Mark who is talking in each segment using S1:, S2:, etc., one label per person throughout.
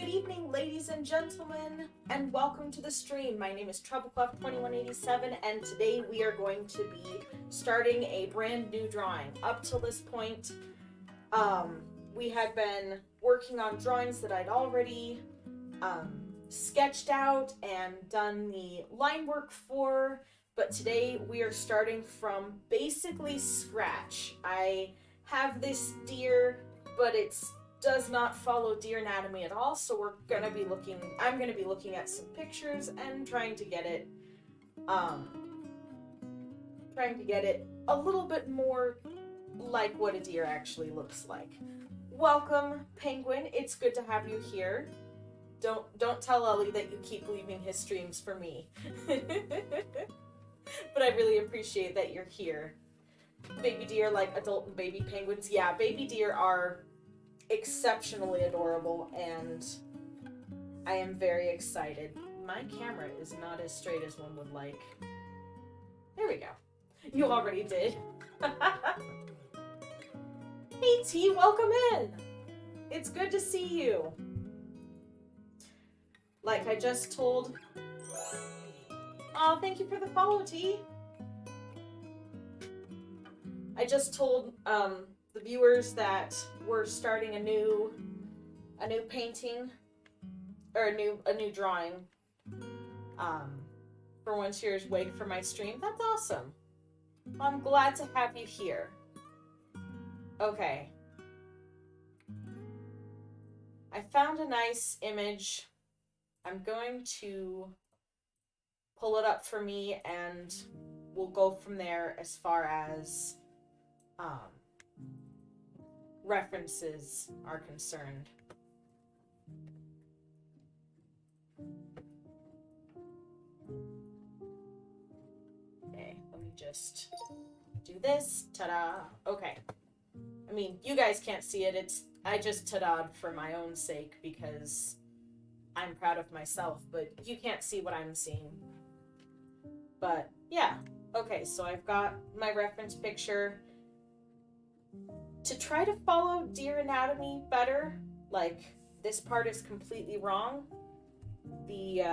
S1: Good evening, ladies and gentlemen, and welcome to the stream. My name is Trebleclef2187, and today we are going to be starting a brand new drawing. Up till this point, we had been working on drawings that I'd already sketched out and done the line work for, but today we are starting from basically scratch. I have this deer, but it's does not follow deer anatomy at all, so I'm gonna be looking at some pictures and trying to get it a little bit more like what a deer actually looks like. Welcome, Penguin. It's good to have you here. Don't tell Ellie that you keep leaving his streams for me. But I really appreciate that you're here. Baby deer like adult and baby penguins. Yeah, baby deer are exceptionally adorable, and I am very excited. My camera is not as straight as one would like. There we go. You already did. Hey T, welcome in. It's good to see you. Like I just told... Oh, thank you for the follow, T. I just told the viewers that we're starting a new painting, or a new drawing for One Cheer's wake for my stream. That's awesome. I'm glad to have you here. Okay. I found a nice image. I'm going to pull it up for me, and we'll go from there as far as references are concerned. Okay, let me just do this. Ta-da. Okay. I mean, you guys can't see it. I just ta-da'd for my own sake because I'm proud of myself, but you can't see what I'm seeing. But, yeah. Okay, so I've got my reference picture. To try to follow deer anatomy better, like, this part is completely wrong. The,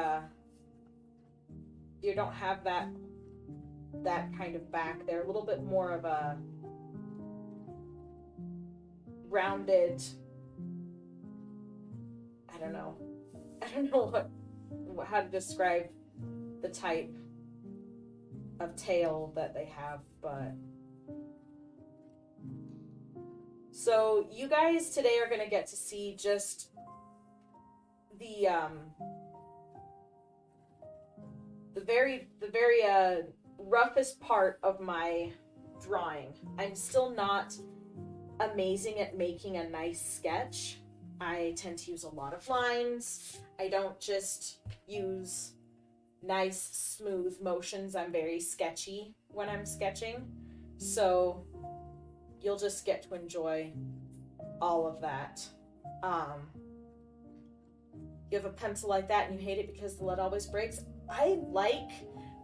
S1: deer don't have that kind of back. They're a little bit more of a rounded, I don't know how to describe the type of tail that they have, but... So you guys today are going to get to see just the very roughest part of my drawing. I'm still not amazing at making a nice sketch. I tend to use a lot of lines. I don't just use nice, smooth motions. I'm very sketchy when I'm sketching. So you'll just get to enjoy all of that. You have a pencil like that and you hate it because the lead always breaks. I like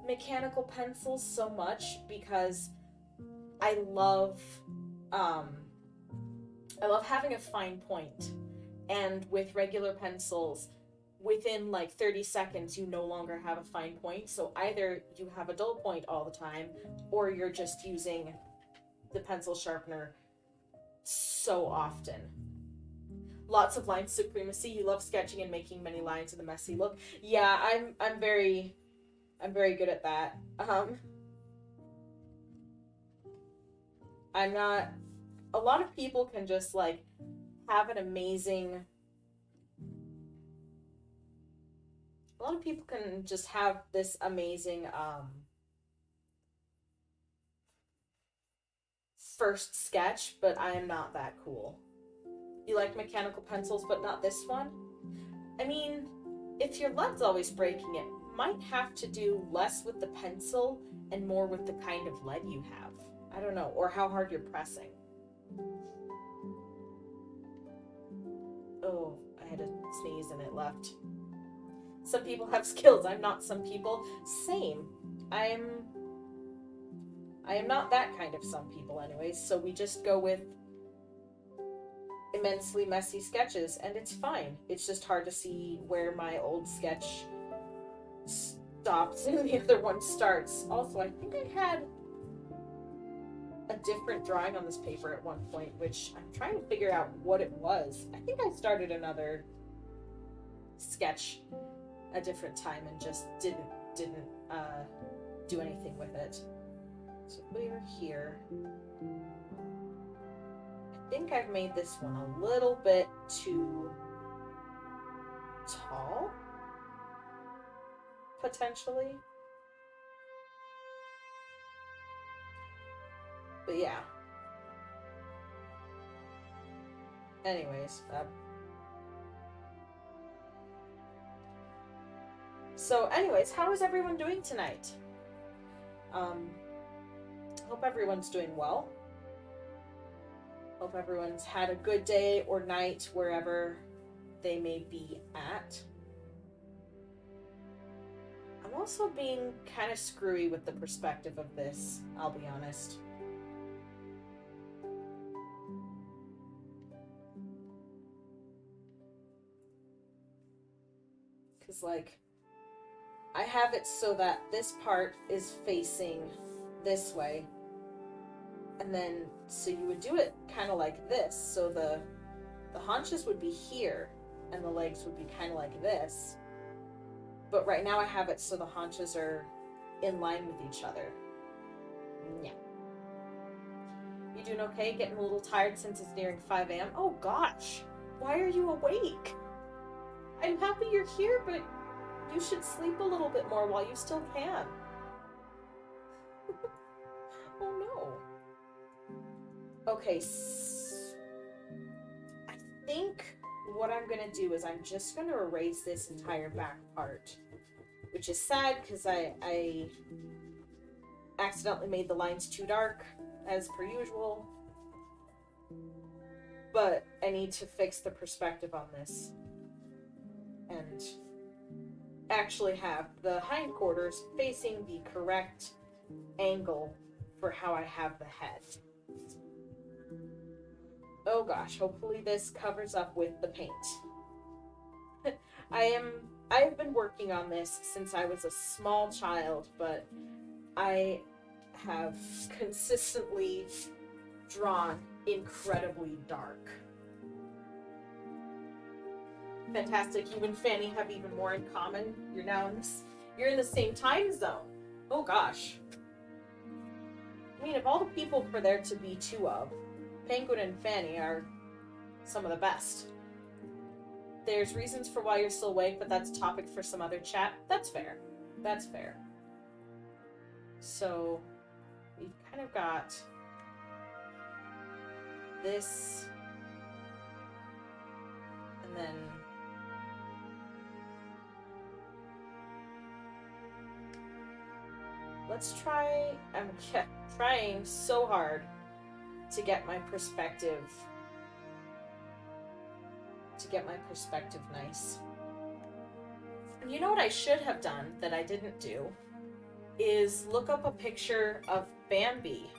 S1: mechanical pencils so much because I love having a fine point. And with regular pencils, within like 30 seconds, you no longer have a fine point. So either you have a dull point all the time, or you're just using the pencil sharpener so often. Lots of line supremacy. You love sketching and making many lines with a messy look. Yeah, I'm very good at that. I'm not... A lot of people can just like have an amazing... A lot of people can just have this amazing first sketch, but I am not that cool. You like mechanical pencils, but not this one? I mean, if your lead's always breaking, it might have to do less with the pencil and more with the kind of lead you have. I don't know, or how hard you're pressing. Oh, I had to sneeze and it left. Some people have skills. I'm not some people. Same. I am not that kind of some people anyways, so we just go with immensely messy sketches, and it's fine. It's just hard to see where my old sketch stops and the other one starts. Also, I think I had a different drawing on this paper at one point, which I'm trying to figure out what it was. I think I started another sketch a different time and just didn't do anything with it. So we're here. I think I've made this one a little bit too tall, potentially. But yeah. Anyways, so anyways, how is everyone doing tonight? Hope everyone's doing well. Hope everyone's had a good day or night wherever they may be at. I'm also being kind of screwy with the perspective of this, I'll be honest. Because, like, I have it so that this part is facing this way. And then, so you would do it kind of like this. So the haunches would be here, and the legs would be kind of like this. But right now I have it so the haunches are in line with each other. Yeah. You doing okay? Getting a little tired since it's nearing 5 a.m.? Oh gosh! Why are you awake? I'm happy you're here, but you should sleep a little bit more while you still can. Oh no. Okay, I think what I'm gonna do is I'm just gonna erase this entire back part, which is sad because I accidentally made the lines too dark, as per usual, but I need to fix the perspective on this and actually have the hindquarters facing the correct angle for how I have the head. Oh gosh, hopefully this covers up with the paint. I've been working on this since I was a small child, but I have consistently drawn incredibly dark. Fantastic, you and Fanny have even more in common. You're in the same time zone. Oh gosh. I mean, of all the people for there to be two of, Penguin and Fanny are some of the best. There's reasons for why you're still awake, but that's a topic for some other chat. That's fair. That's fair. So, we've kind of got this, and then let's try. I'm trying so hard to get my perspective nice. And you know what I should have done that I didn't do is look up a picture of Bambi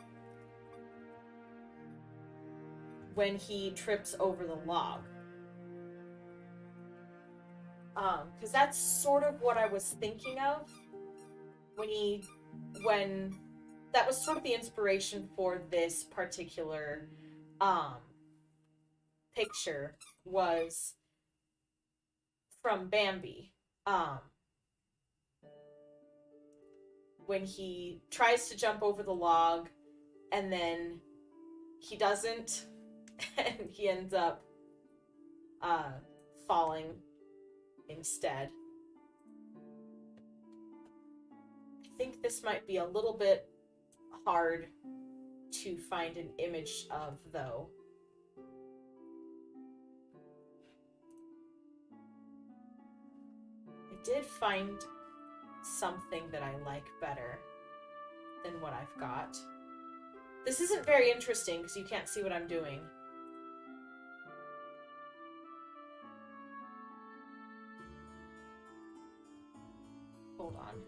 S1: when he trips over the log. Because that's sort of what I was thinking of when that was sort of the inspiration for this particular picture was from Bambi. When he tries to jump over the log and then he doesn't and he ends up falling instead. I think this might be a little bit hard to find an image of, though. I did find something that I like better than what I've got. This isn't very interesting because you can't see what I'm doing. Hold on.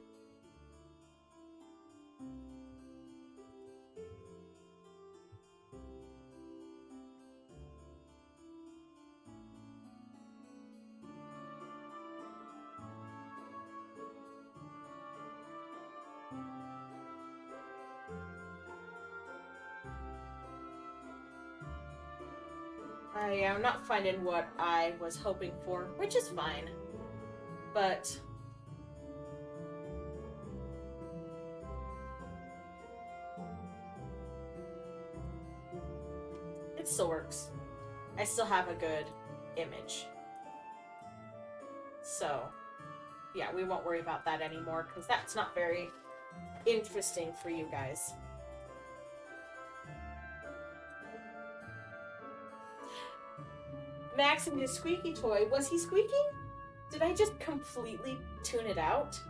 S1: I am not finding what I was hoping for, which is fine. But it still works. I still have a good image. So, yeah, we won't worry about that anymore, because that's not very interesting for you guys. Max and his squeaky toy. Was he squeaking? Did I just completely tune it out?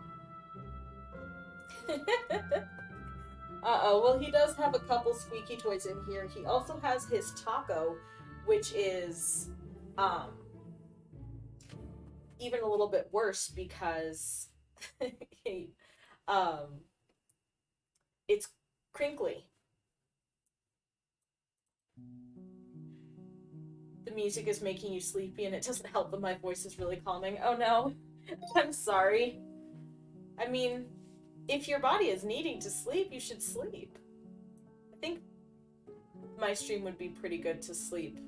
S1: Uh-oh, well, he does have a couple squeaky toys in here. He also has his taco, which is, even a little bit worse because it's crinkly. The music is making you sleepy and it doesn't help that my voice is really calming. Oh no, I'm sorry. I mean, if your body is needing to sleep, you should sleep. I think my stream would be pretty good to sleep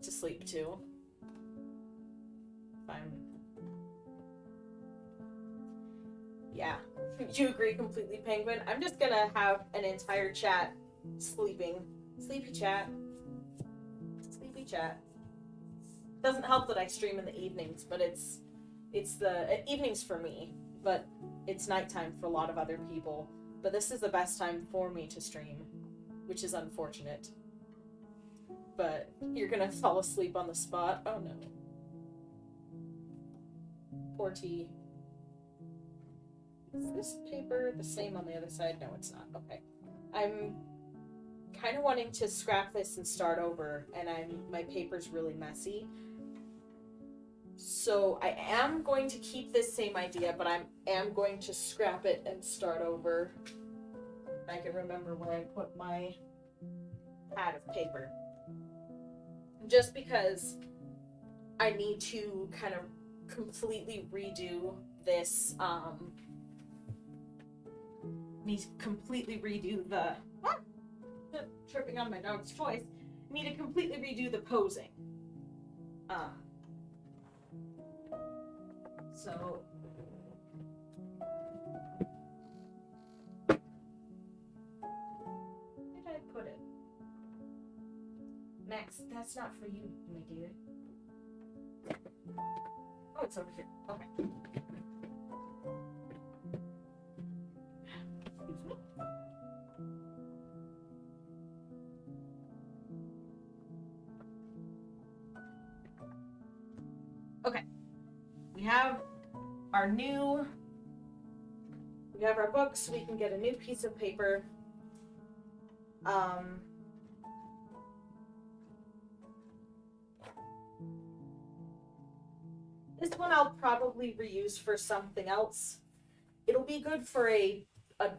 S1: to. Yeah, you agree completely, Penguin. I'm just gonna have an entire chat sleeping. Sleepy chat. Sleepy chat. Doesn't help that I stream in the evenings, but it's the evenings for me, but it's nighttime for a lot of other people. But this is the best time for me to stream, which is unfortunate. But you're gonna fall asleep on the spot. Oh no. Poor T. Is this paper the same on the other side? No, it's not. Okay. I'm kind of wanting to scrap this and start over, and my paper's really messy. So I am going to keep this same idea, but I am going to scrap it and start over. I can remember where I put my pad of paper. Just because I need to kind of completely redo this, need to completely redo the tripping on my dog's toys. Need to completely redo the posing. So where did I put it? Max, that's not for you, my dear. Oh, it's over here. Okay. Excuse me. Okay. We have our books. We can get a new piece of paper. This one I'll probably reuse for something else. It'll be good for a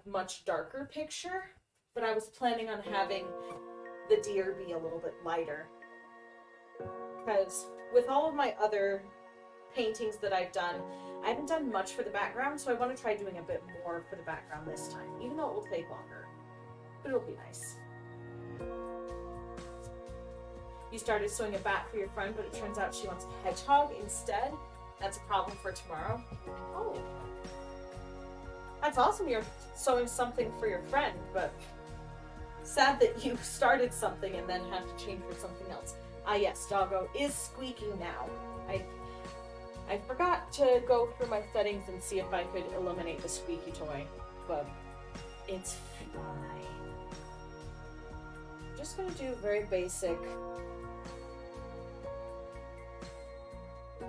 S1: much darker picture, but I was planning on having the deer be a little bit lighter. Because with all of my other paintings that I've done, I haven't done much for the background, so I want to try doing a bit more for the background this time, even though it will take longer. But it'll be nice. You started sewing a bat for your friend, but it turns out she wants a hedgehog instead. That's a problem for tomorrow. Oh. That's awesome you're sewing something for your friend, but sad that you started something and then have to change for something else. Ah yes, Doggo is squeaking now. I forgot to go through my settings and see if I could eliminate the squeaky toy, but it's fine. I'm just gonna do very basic. I'm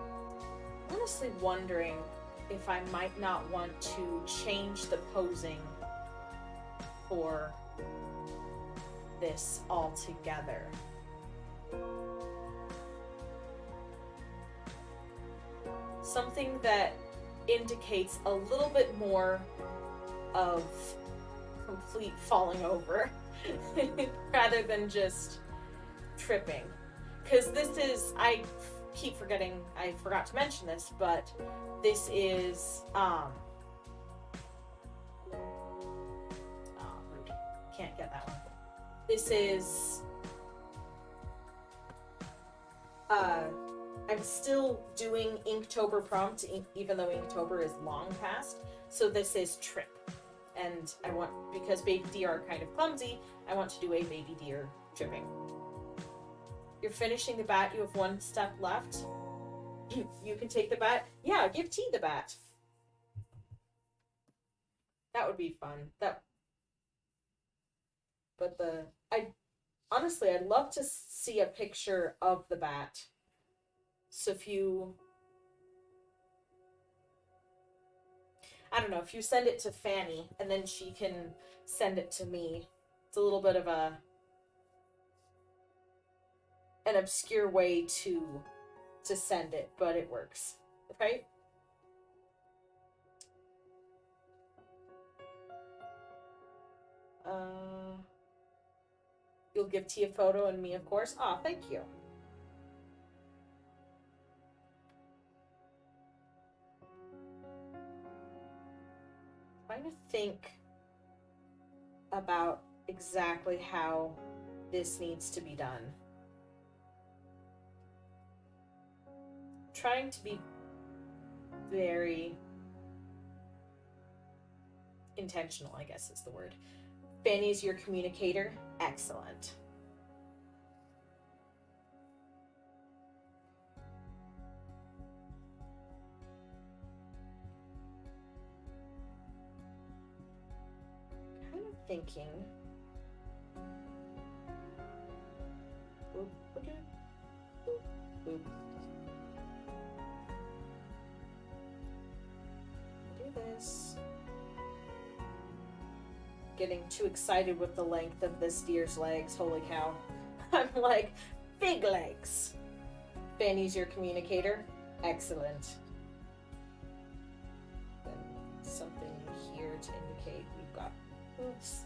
S1: honestly wondering if I might not want to change the posing for this altogether. Something that indicates a little bit more of complete falling over rather than just tripping. Because this is, I keep forgetting, I forgot to mention this, but this is, can't get that one. This is I'm still doing Inktober prompt, even though Inktober is long past. So this is trip. And I want, because baby deer are kind of clumsy, I want to do a baby deer tripping. You're finishing the bat, you have one step left. You can take the bat. Yeah, give T the bat. That would be fun. Honestly, I'd love to see a picture of the bat. So if you, I don't know, if you send it to Fanny and then she can send it to me. It's a little bit of an obscure way to send it, but it works. Okay? You'll give T a photo and me, of course. Aw, thank you. Trying to think about exactly how this needs to be done. Trying to be very intentional, I guess is the word. Fanny's your communicator. Excellent. Kind of thinking. Oop, oop, oop, oop. Do this. Getting too excited with the length of this deer's legs. Holy cow. I'm like, big legs. Fanny's your communicator. Excellent. Then something here to indicate we've got, oops.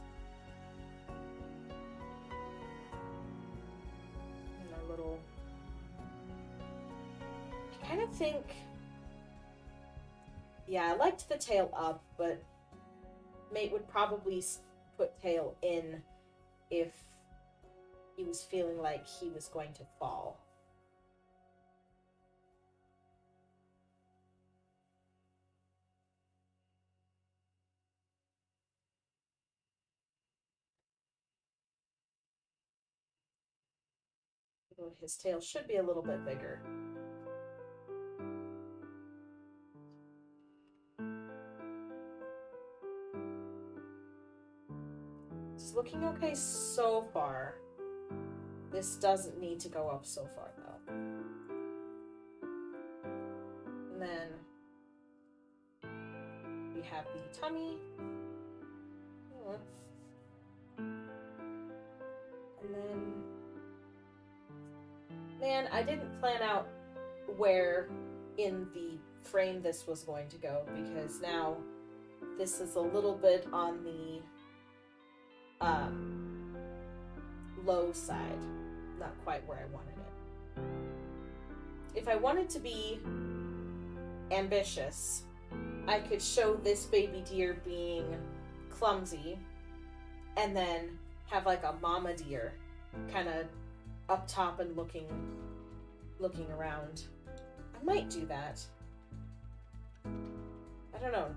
S1: And a little, I kind of think, yeah, I liked the tail up, but Mate would probably put tail in if he was feeling like he was going to fall. His tail should be a little bit bigger. It's looking okay so far. This doesn't need to go up so far though. And then we have the tummy. And then, man, I didn't plan out where in the frame this was going to go, because now this is a little bit on the low side, not quite where I wanted it. If I wanted to be ambitious, I could show this baby deer being clumsy and then have like a mama deer kind of up top and looking around. I might do that. I don't know.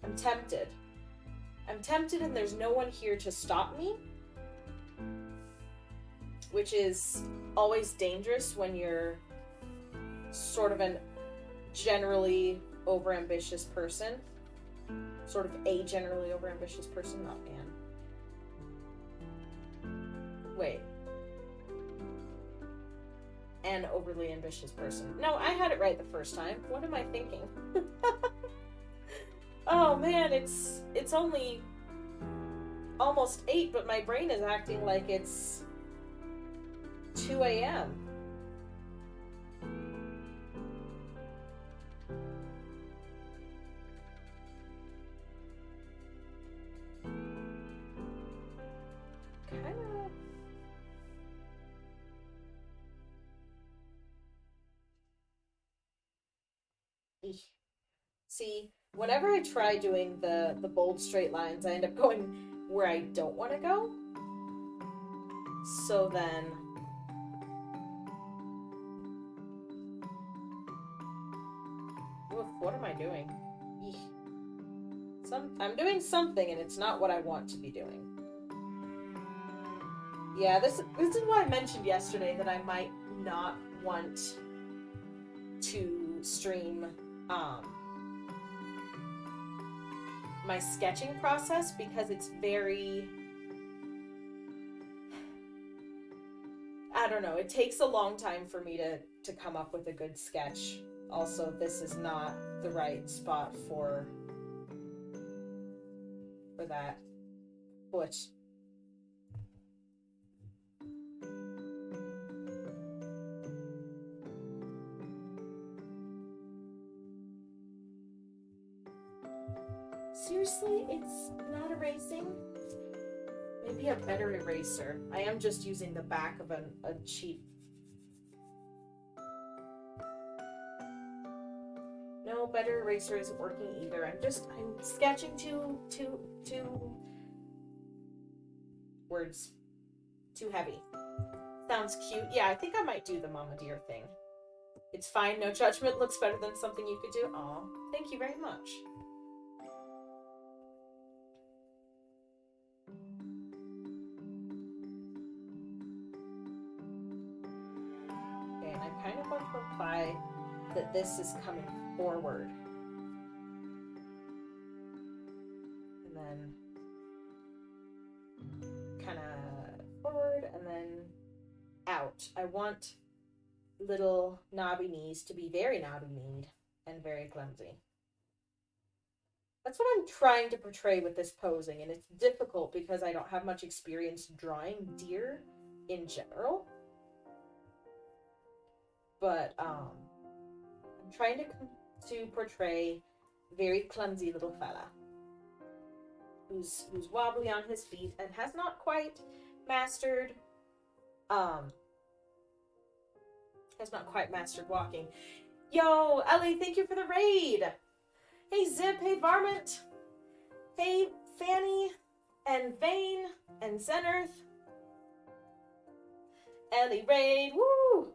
S1: I'm tempted and there's no one here to stop me, which is always dangerous when you're sort of a generally overambitious person. Sort of a generally overambitious person, not man. Wait. An overly ambitious person. No, I had it right the first time. What am I thinking? Oh man, it's only almost 8, but my brain is acting like it's 2 a.m. See, whenever I try doing the bold straight lines, I end up going where I don't want to go. So then Oof, what am I doing? Eek. I'm doing something and it's not what I want to be doing. Yeah, this is why I mentioned yesterday that I might not want to stream my sketching process because it's very, I don't know, it takes a long time for me to come up with a good sketch. Also, this is not the right spot for that foot. Seriously, it's not erasing? Maybe a better eraser. I am just using the back of a cheap... No, better eraser isn't working either. I'm sketching two words. Too heavy. Sounds cute. Yeah, I think I might do the Mama Deer thing. It's fine, no judgment. Looks better than something you could do. Aw, thank you very much. Okay, and I'm kind of going to imply that this is coming forward. And then kind of forward and then out. I want little knobby knees to be very knobby kneed and very clumsy. That's what I'm trying to portray with this posing, and it's difficult because I don't have much experience drawing deer in general. But I'm trying to portray a very clumsy little fella who's wobbly on his feet and has not quite mastered walking. Yo, Ellie, thank you for the raid. Hey Zip, hey Varmint, hey Fanny and Vane and Zenerth. Ellie raid, woo!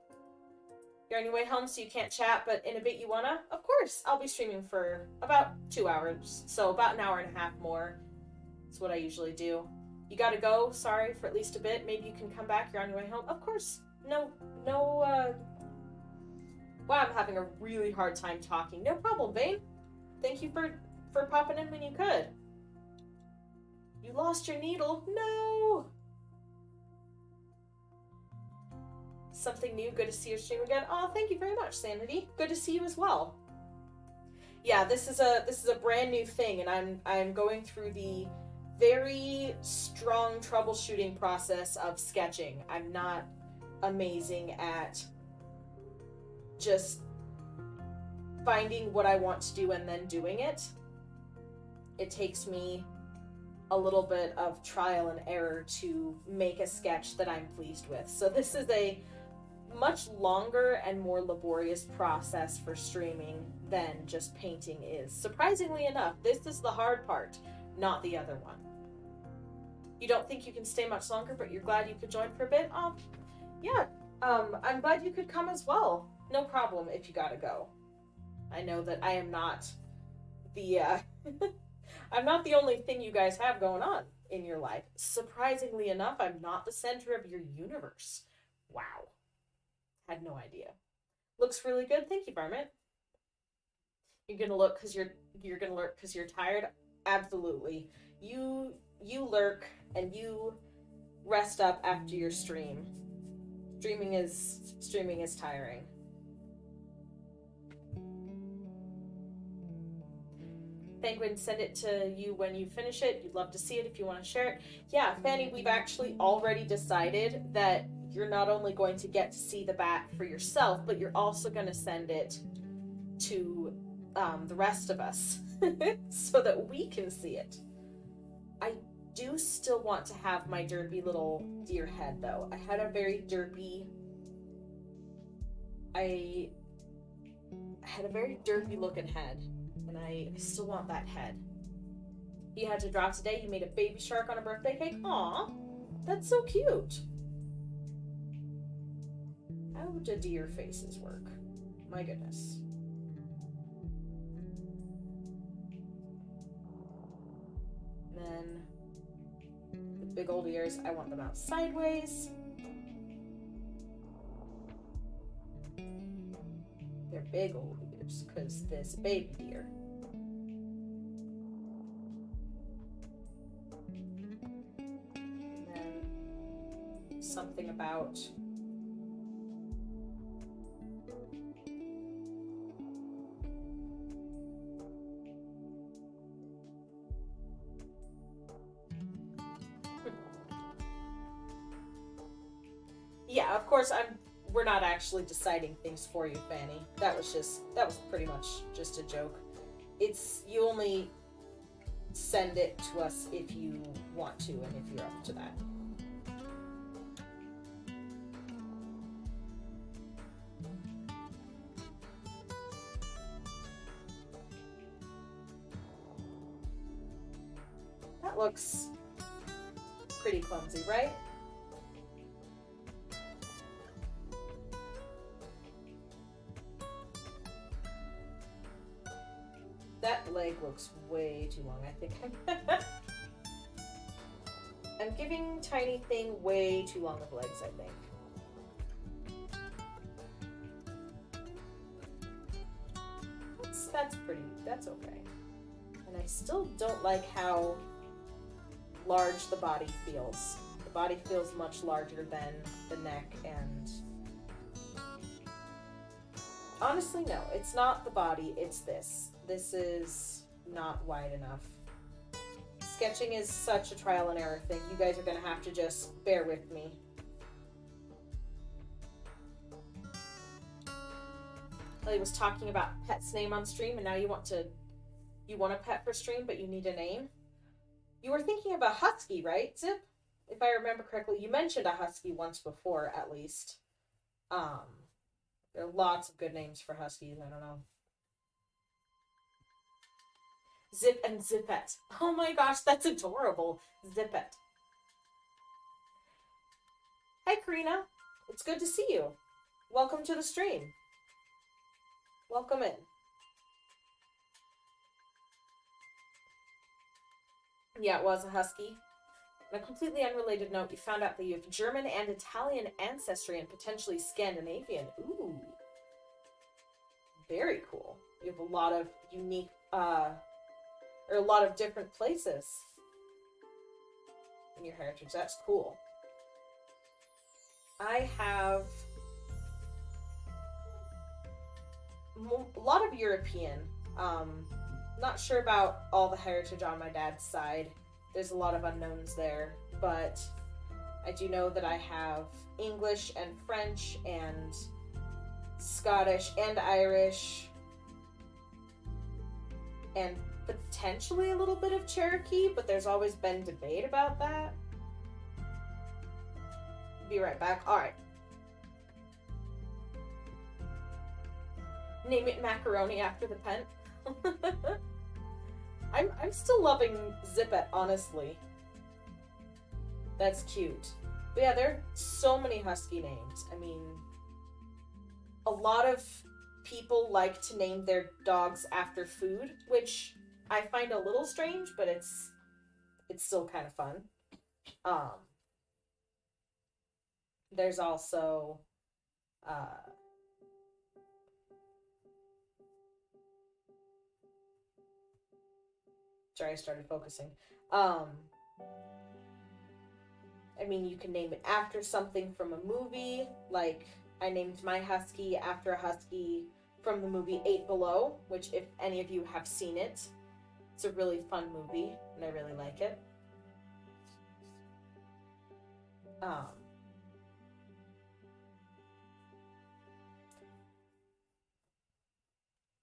S1: You're on your way home so you can't chat, but in a bit you wanna? Of course, I'll be streaming for about 2 hours, so about an hour and a half more. That's what I usually do. You gotta go, sorry, for at least a bit. Maybe you can come back, you're on your way home. Of course, no, wow, I'm having a really hard time talking. No problem, Vane. Thank you for popping in when you could. You lost your needle? No! Something new, good to see your stream again. Oh, thank you very much, Sanity. Good to see you as well. Yeah, this is a brand new thing, and I'm going through the very strong troubleshooting process of sketching. I'm not amazing at just finding what I want to do and then doing it. It takes me a little bit of trial and error to make a sketch that I'm pleased with. So this is a much longer and more laborious process for streaming than just painting is. Surprisingly enough, this is the hard part, not the other one. You don't think you can stay much longer, but you're glad you could join for a bit? Yeah. I'm glad you could come as well. No problem if you gotta go. I know that I am not the, I'm not the only thing you guys have going on in your life. Surprisingly enough, I'm not the center of your universe. Wow. Had no idea. Looks really good. Thank you, Varmint. You're gonna look because you're gonna lurk because you're tired? Absolutely. You lurk and you rest up after your stream. Streaming is tiring. Penguin, send it to you when you finish it. You'd love to see it if you want to share it. Yeah, Fanny, we've actually already decided that you're not only going to get to see the bat for yourself, but you're also going to send it to the rest of us so that we can see it. I do still want to have my derpy little deer head, though. I had a very derpy looking head, and I still want that head. You had to draw today. You made a baby shark on a birthday cake. Aw, that's so cute. How do deer faces work? My goodness. ears. I want them out sideways. They're big old ears, because this baby deer. And then something about yeah, of course we're not actually deciding things for you, Fanny. That was pretty much just a joke. You only send it to us if you want to and if you're up to that. That looks pretty clumsy, right? That leg looks way too long, I think. I'm giving Tiny Thing way too long of legs, I think. That's okay. And I still don't like how large the body feels. The body feels much larger than the neck, and honestly, no, it's not the body, it's this. This is not wide enough. Sketching is such a trial and error thing. You guys are gonna have to just bear with me. I was talking about pet's name on stream, and now you want a pet for stream, but you need a name. You were thinking of a husky, right, Zip? If I remember correctly, you mentioned a husky once before, at least. There are lots of good names for huskies. I don't know. Zip and Zippet. Oh my gosh, that's adorable. Zippet. Hi, Karina. It's good to see you. Welcome to the stream. Welcome in. Yeah, it was a husky. On a completely unrelated note, you found out that you have German and Italian ancestry and potentially Scandinavian. Ooh. Very cool. You have a lot of unique, or a lot of different places in your heritage. That's cool. I have a lot of European. Not sure about all the heritage on my dad's side. There's a lot of unknowns there, but I do know that I have English and French and Scottish and Irish and potentially a little bit of Cherokee, but there's always been debate about that. Be right back. Alright. Name it macaroni after the pent. I'm still loving Zippet, honestly. That's cute. But yeah, there are so many husky names. I mean, a lot of people like to name their dogs after food, which I find a little strange, but it's still kind of fun. There's also sorry, I started focusing. I mean, you can name it after something from a movie, like I named my husky after a husky from the movie 8 Below, which if any of you have seen it, it's a really fun movie, and I really like it. I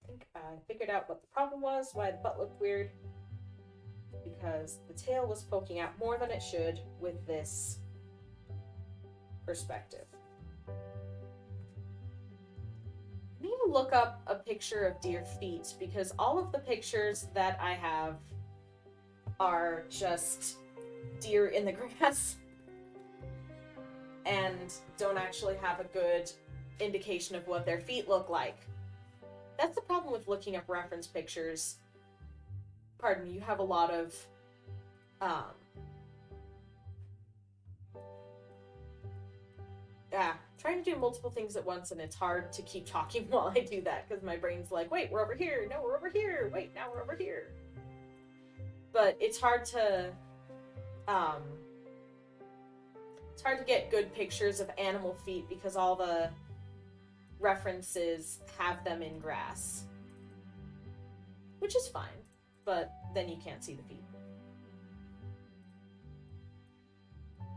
S1: think I figured out what the problem was, why the butt looked weird. Because the tail was poking out more than it should with this perspective. I need to look up a picture of deer feet because all of the pictures that I have are just deer in the grass and don't actually have a good indication of what their feet look like. That's the problem with looking up reference pictures. Pardon me, you have a lot of trying to do multiple things at once, and it's hard to keep talking while I do that because my brain's like, wait, we're over here. No, we're over here. Wait, now we're over here. But it's hard to get good pictures of animal feet because all the references have them in grass, which is fine, but then you can't see the feet. All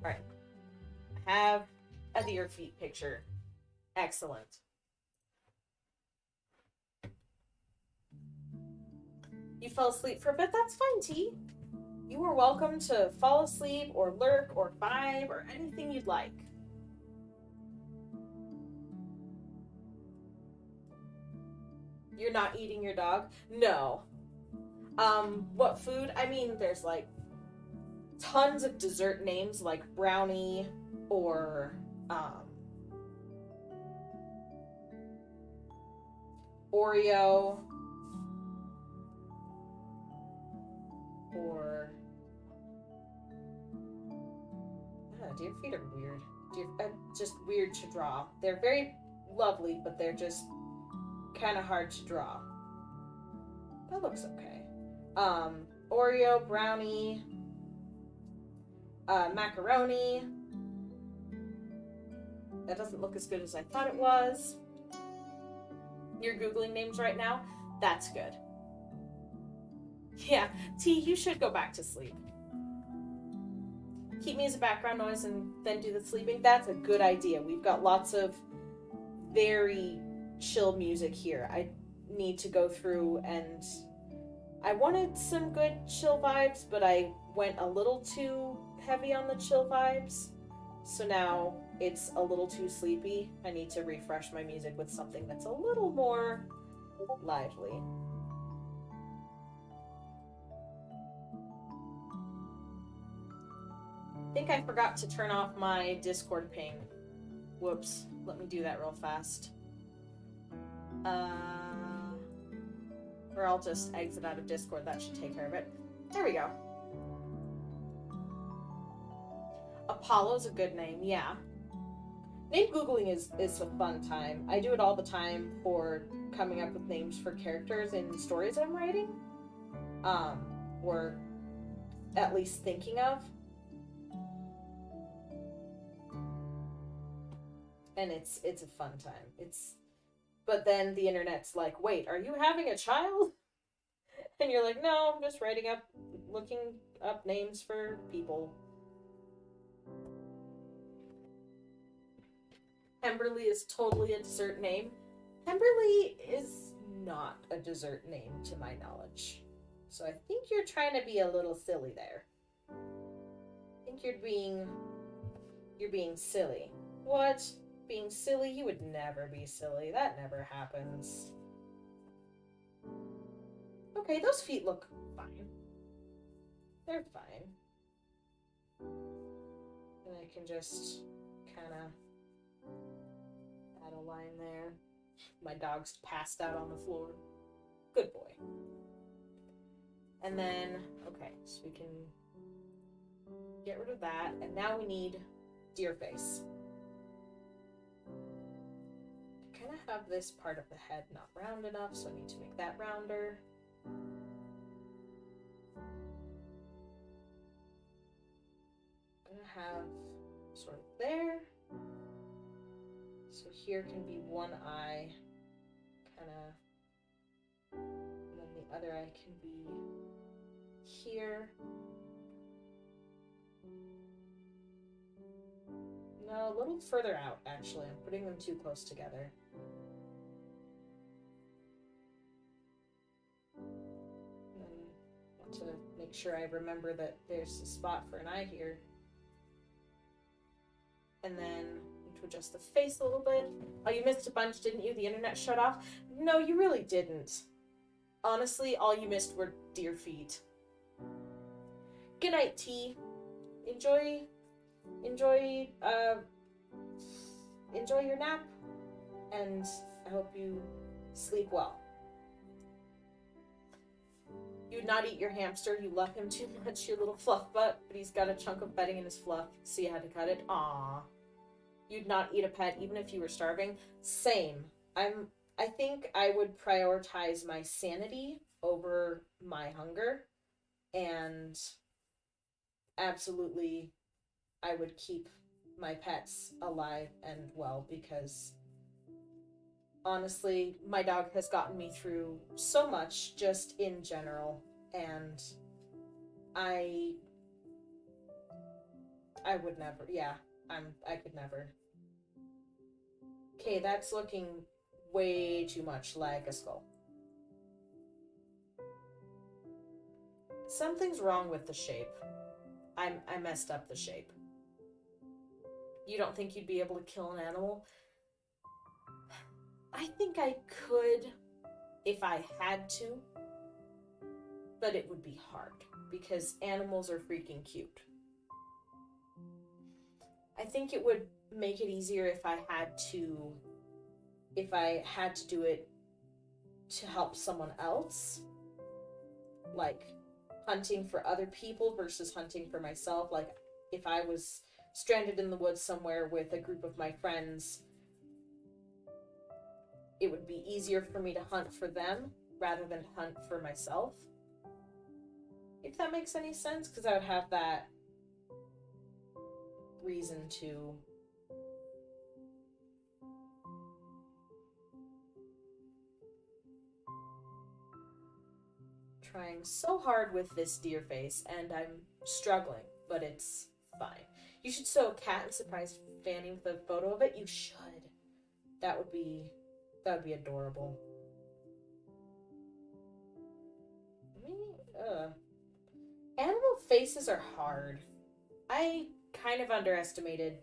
S1: right, I have a deer feet picture. Excellent. You fell asleep for a bit? That's fine, T. You are welcome to fall asleep or lurk or vibe or anything you'd like. You're not eating your dog? No. What food? I mean, there's like tons of dessert names like brownie or Oreo or deer feet are weird. Just weird to draw. They're very lovely, but they're just kind of hard to draw. That looks okay. Oreo, brownie, macaroni. That doesn't look as good as I thought it was. You're Googling names right now? That's good. Yeah, T, you should go back to sleep. Keep me as a background noise and then do the sleeping. That's a good idea. We've got lots of very chill music here. I need to go through, and I wanted some good chill vibes, but I went a little too heavy on the chill vibes. So now it's a little too sleepy. I need to refresh my music with something that's a little more lively. I think I forgot to turn off my Discord ping. Whoops. Let me do that real fast. Or I'll just exit out of Discord. That should take care of it. There we go. Apollo's a good name, yeah. Name Googling is a fun time. I do it all the time for coming up with names for characters in stories I'm writing. Or at least thinking of. And it's a fun time. But then the internet's like, wait, are you having a child? And you're like, no, I'm just looking up names for people. Hemberly is totally a dessert name. Hemberly is not a dessert name to my knowledge. So I think you're trying to be a little silly there. I think you're being silly. What? Being silly? You would never be silly. That never happens. Okay, those feet look fine. They're fine. And I can just kind of add a line there. My dog's passed out on the floor. Good boy. And then, okay, so we can get rid of that. And now we need deer face. I kind of have this part of the head not round enough, so I need to make that rounder. I'm gonna have sort of there. So here can be one eye, kind of, and then the other eye can be here. No, a little further out, actually. I'm putting them too close together. And then I want to make sure I remember that there's a spot for an eye here. And then to adjust the face a little bit. Oh, you missed a bunch, didn't you? The internet shut off? No, you really didn't. Honestly, all you missed were deer feet. Good night, T. Enjoy your nap, and I hope you sleep well. You'd not eat your hamster. You love him too much, your little fluff butt, but he's got a chunk of bedding in his fluff, so you had to cut it. Aww. You'd not eat a pet even if you were starving. Same. I think I would prioritize my sanity over my hunger, and absolutely I would keep my pets alive and well, because honestly, my dog has gotten me through so much just in general, and I would never. Yeah, I could never. Okay, that's looking way too much like a skull. Something's wrong with the shape. I messed up the shape. You don't think you'd be able to kill an animal? I think I could if I had to, but it would be hard because animals are freaking cute. I think it would make it easier if I had to do it to help someone else, like hunting for other people versus hunting for myself. Like if I was stranded in the woods somewhere with a group of my friends, it would be easier for me to hunt for them rather than hunt for myself. If that makes any sense, because I would have that reason to trying so hard with this deer face, and I'm struggling, but it's fine. You should sew a cat and surprise Fanny with a photo of it. You should. That would be adorable. Animal faces are hard. I kind of underestimated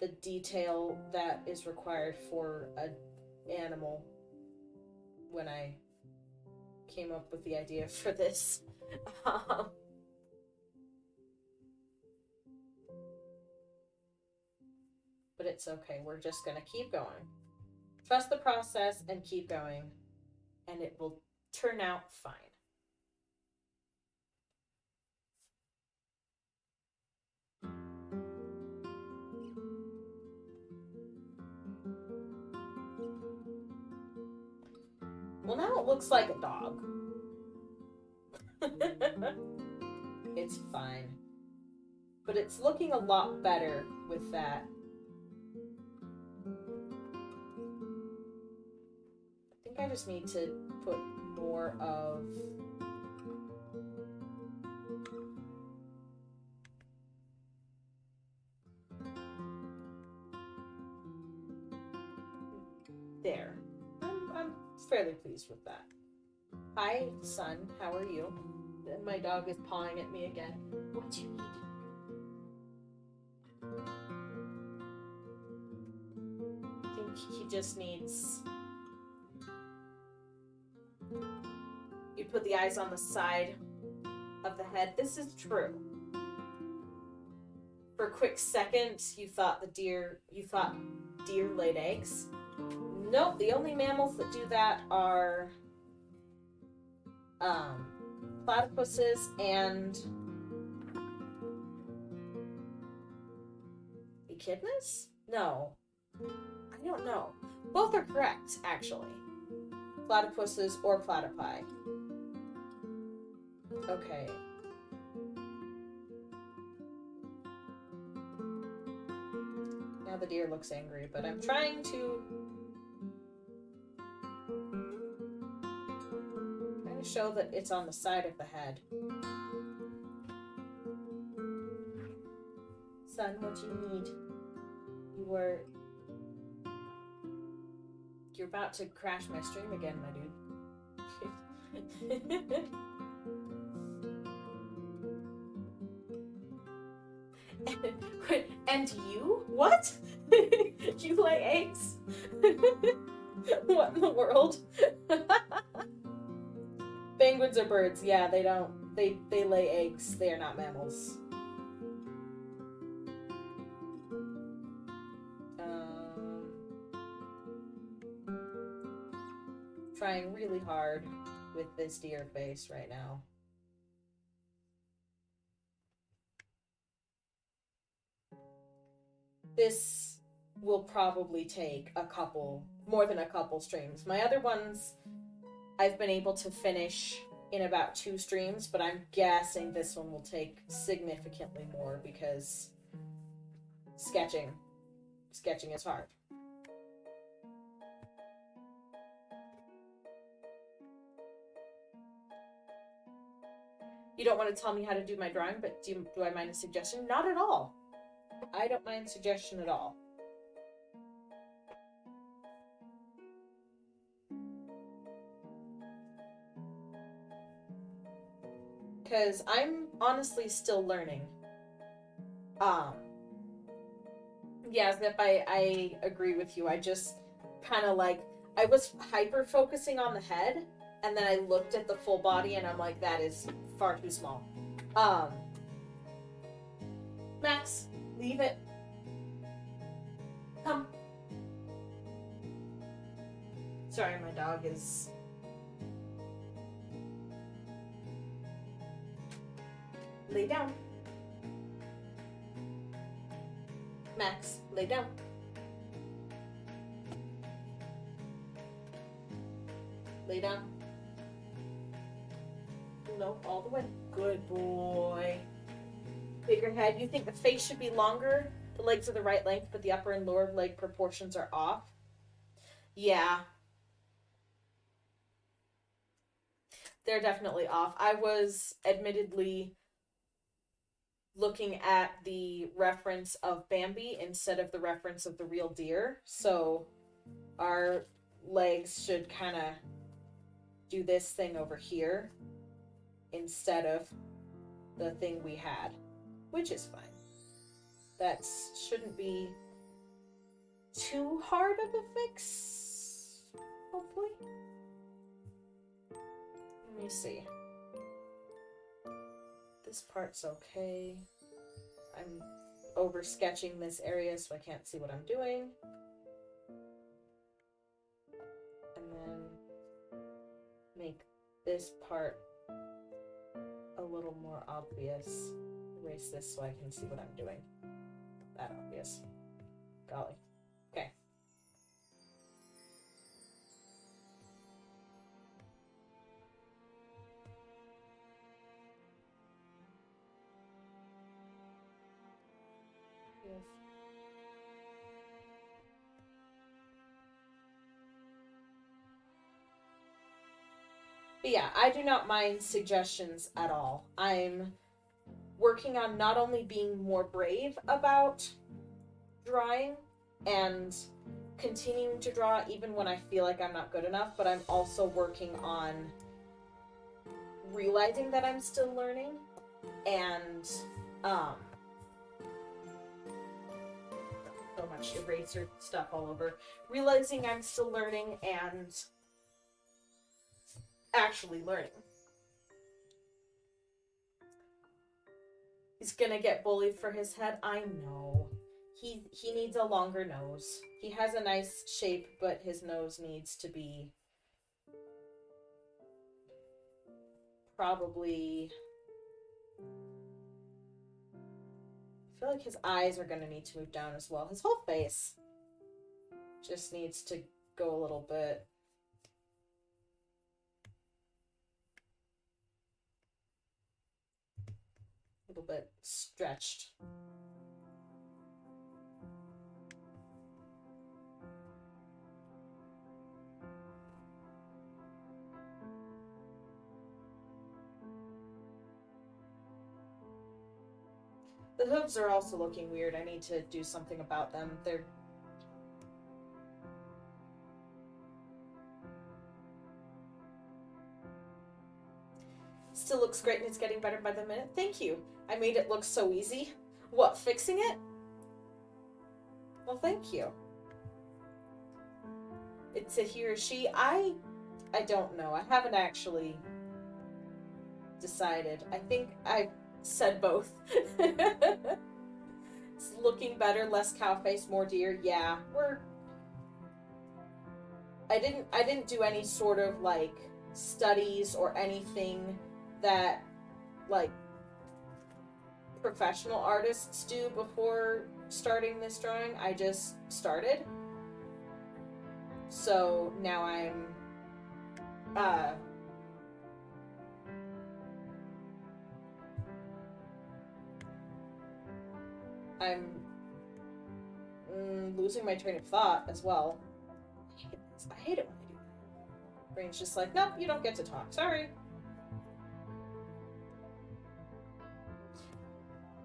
S1: the detail that is required for an animal when I came up with the idea for this. But it's okay. We're just gonna keep going. Trust the process and keep going, and it will turn out fine. Well, now it looks like a dog. It's fine. But it's looking a lot better with that. I think I just need to put more of... There. I'm fairly pleased with that. Hi, son. How are you? And my dog is pawing at me again. What do you need? I think he just needs... You put the eyes on the side of the head. This is true. For a quick second, you thought deer laid eggs. Nope, the only mammals that do that are platypuses and echidnas? No. I don't know. Both are correct, actually. Platypuses or platypi. Okay. Now the deer looks angry, but I'm trying to show that it's on the side of the head. Son, what do you need? You're about to crash my stream again, my dude. And you? What? You lay eggs? What in the world? Penguins are birds. Yeah, they don't. They lay eggs. They are not mammals. Trying really hard with this deer face right now. this will probably take more than a couple streams. My other ones, I've been able to finish in about 2 streams, but I'm guessing this one will take significantly more because sketching is hard. You don't want to tell me how to do my drawing, but do I mind a suggestion? Not at all. I don't mind suggestion at all. Because I'm honestly still learning. Yeah, Zip, I agree with you. I just kind of like, I was hyper focusing on the head, and then I looked at the full body and I'm like, that is far too small. Max, leave it. Come. Sorry, my dog is... Lay down. Max, lay down. Lay down. No, all the way. Good boy. Bigger head. You think the face should be longer? The legs are the right length, but the upper and lower leg proportions are off? Yeah. They're definitely off. I was admittedly looking at the reference of Bambi instead of the reference of the real deer. So our legs should kind of do this thing over here instead of the thing we had, which is fine. That shouldn't be too hard of a fix, hopefully. Let me see. This part's okay. I'm over sketching this area so I can't see what I'm doing. And then make this part a little more obvious. Erase this so I can see what I'm doing. That obvious. Golly. Okay. Yes. But yeah, I do not mind suggestions at all. I'm working on not only being more brave about drawing and continuing to draw even when I feel like I'm not good enough, but I'm also working on realizing that I'm still learning and so much eraser stuff all over. Realizing I'm still learning and actually learning. He's gonna get bullied for his head. I know. He needs a longer nose. He has a nice shape, but his nose needs to be probably... I feel like his eyes are gonna need to move down as well. His whole face just needs to go a little bit. Stretched. The hooves are also looking weird. I need to do something about them. They're... Still looks great and it's getting better by the minute. Thank you. I made it look so easy. What, fixing it? Well, thank you. It's a he or she. I don't know. I haven't actually decided. I think I said both. It's looking better, less cow face, more deer. Yeah, I didn't do any sort of like studies or anything that like professional artists do before starting this drawing. I just started. So now I'm losing my train of thought as well. I hate it when I do that. Brain's just like, nope, you don't get to talk. Sorry.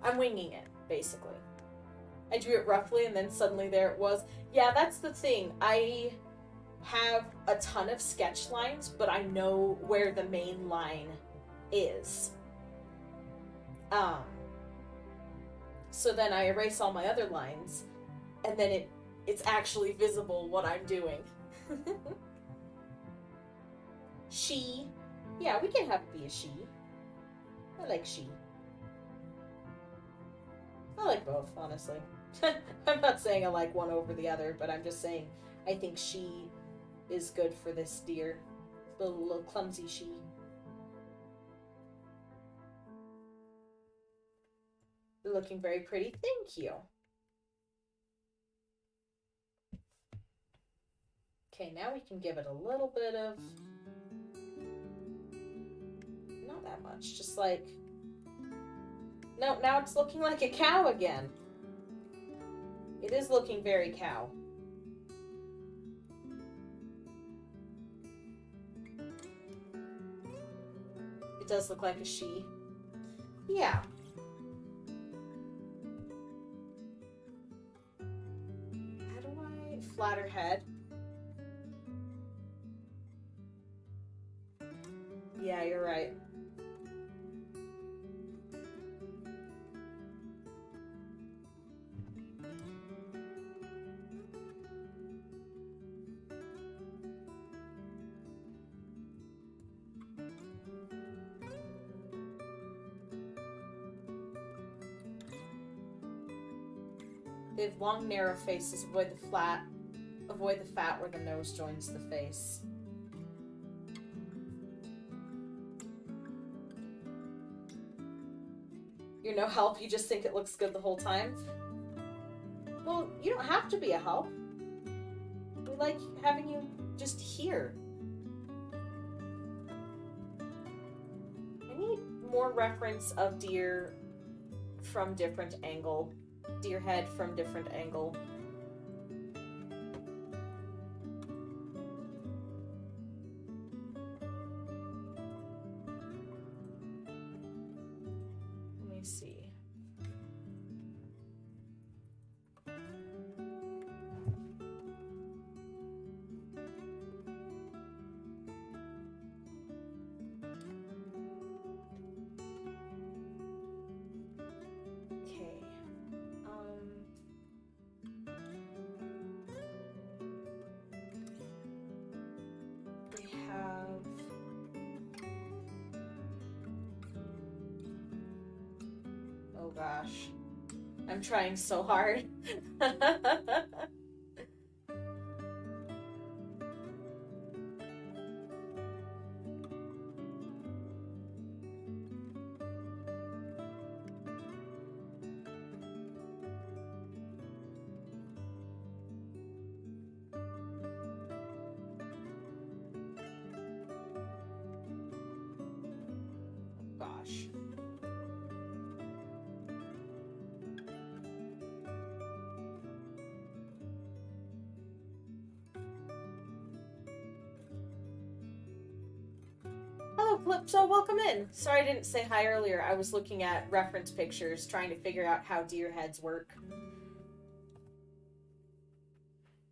S1: I'm winging it, basically. I drew it roughly and then suddenly there it was. Yeah, that's the thing. I have a ton of sketch lines, but I know where the main line is. So then I erase all my other lines, and then it's actually visible what I'm doing. She. Yeah, we can have it be a she. I like she. I like both, honestly. I'm not saying I like one over the other, but I'm just saying I think she is good for this deer. The little clumsy she. You're looking very pretty. Thank you. Okay, now we can give it a little bit of... Not that much, just like... No, now it's looking like a cow again. It is looking very cow. It does look like a she. Yeah. How do I flat her head? Yeah, you're right. They have long, narrow faces. Avoid the fat where the nose joins the face. You're no help, you just think it looks good the whole time? Well, you don't have to be a help. We like having you just here. I need more reference of deer from different angle. Deer head from different angle. Let me see. Gosh, I'm trying so hard. Gosh. So welcome in. Sorry I didn't say hi earlier. I was looking at reference pictures, trying to figure out how deer heads work.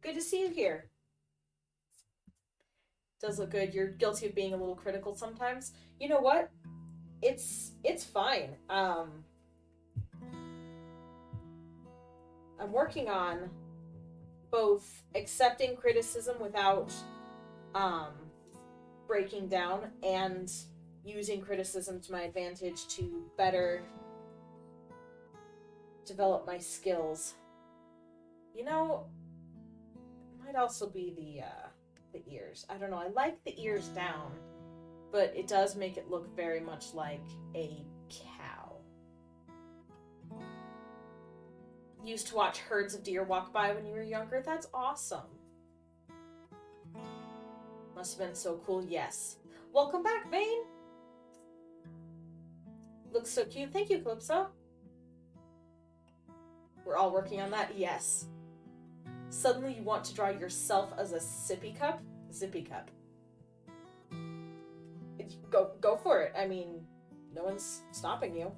S1: Good to see you here. Does look good. You're guilty of being a little critical sometimes. You know what? It's fine. I'm working on both accepting criticism without breaking down and using criticism to my advantage to better develop my skills. You know, it might also be the ears. I don't know. I like the ears down, but it does make it look very much like a cow. used to watch herds of deer walk by when you were younger? That's awesome. Must have been so cool, yes. Welcome back, Vane. Looks so cute. Thank you, Calypso. We're all working on that, yes. Suddenly you want to draw yourself as a sippy cup? Zippy cup. Go for it. I mean, no one's stopping you.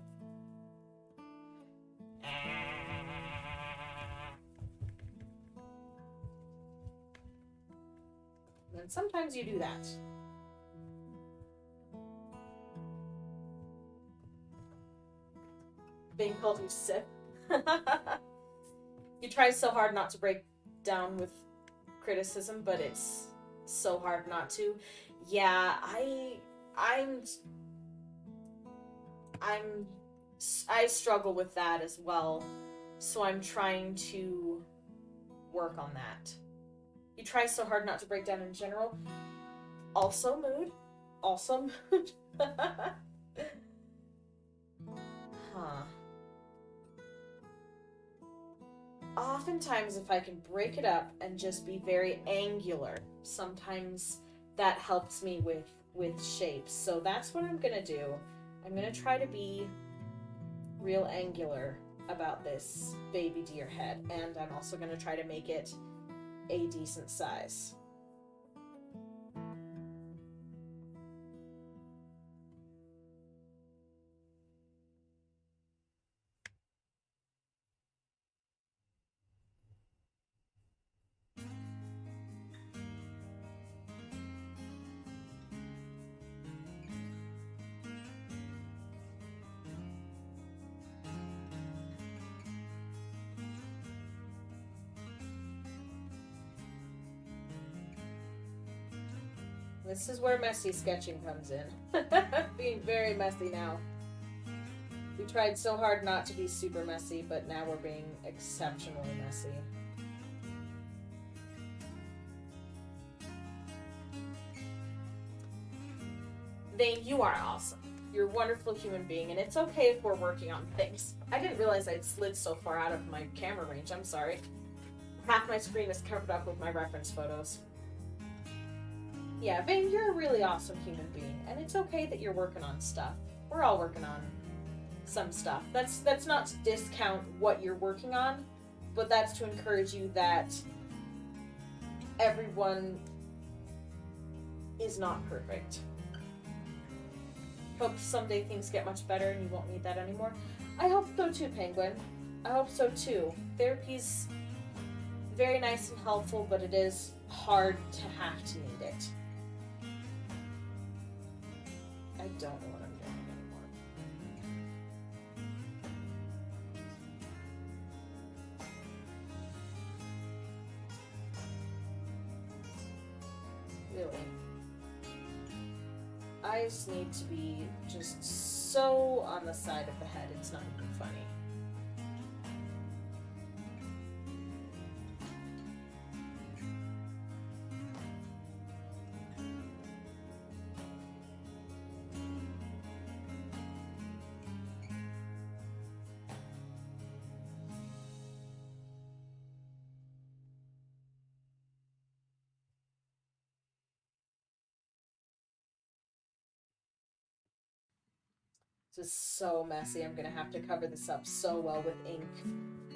S1: And sometimes you do that. Being called you sip. You try so hard not to break down with criticism, but it's so hard not to. Yeah, I struggle with that as well. So I'm trying to work on that. You try so hard not to break down in general. Also mood. Also mood. Huh. Oftentimes, if I can break it up and just be very angular, sometimes that helps me with shapes. So that's what I'm gonna do. I'm gonna try to be real angular about this baby deer head, and I'm also gonna try to make it a decent size. This is where messy sketching comes in. Being very messy now. We tried so hard not to be super messy, but now we're being exceptionally messy. Vane, you are awesome. You're a wonderful human being, and it's okay if we're working on things. I didn't realize I'd slid so far out of my camera range. I'm sorry. Half my screen is covered up with my reference photos. Yeah, Vane, you're a really awesome human being, and it's okay that you're working on stuff. We're all working on some stuff. That's not to discount what you're working on, but that's to encourage you that everyone is not perfect. Hope someday things get much better and you won't need that anymore. I hope so too, Penguin. I hope so too. Therapy's very nice and helpful, but it is hard to have to need it. I don't know what I'm doing anymore. Really. I just need to be just so on the side of the head, it's not even funny. This is so messy. I'm gonna have to cover this up so well with ink.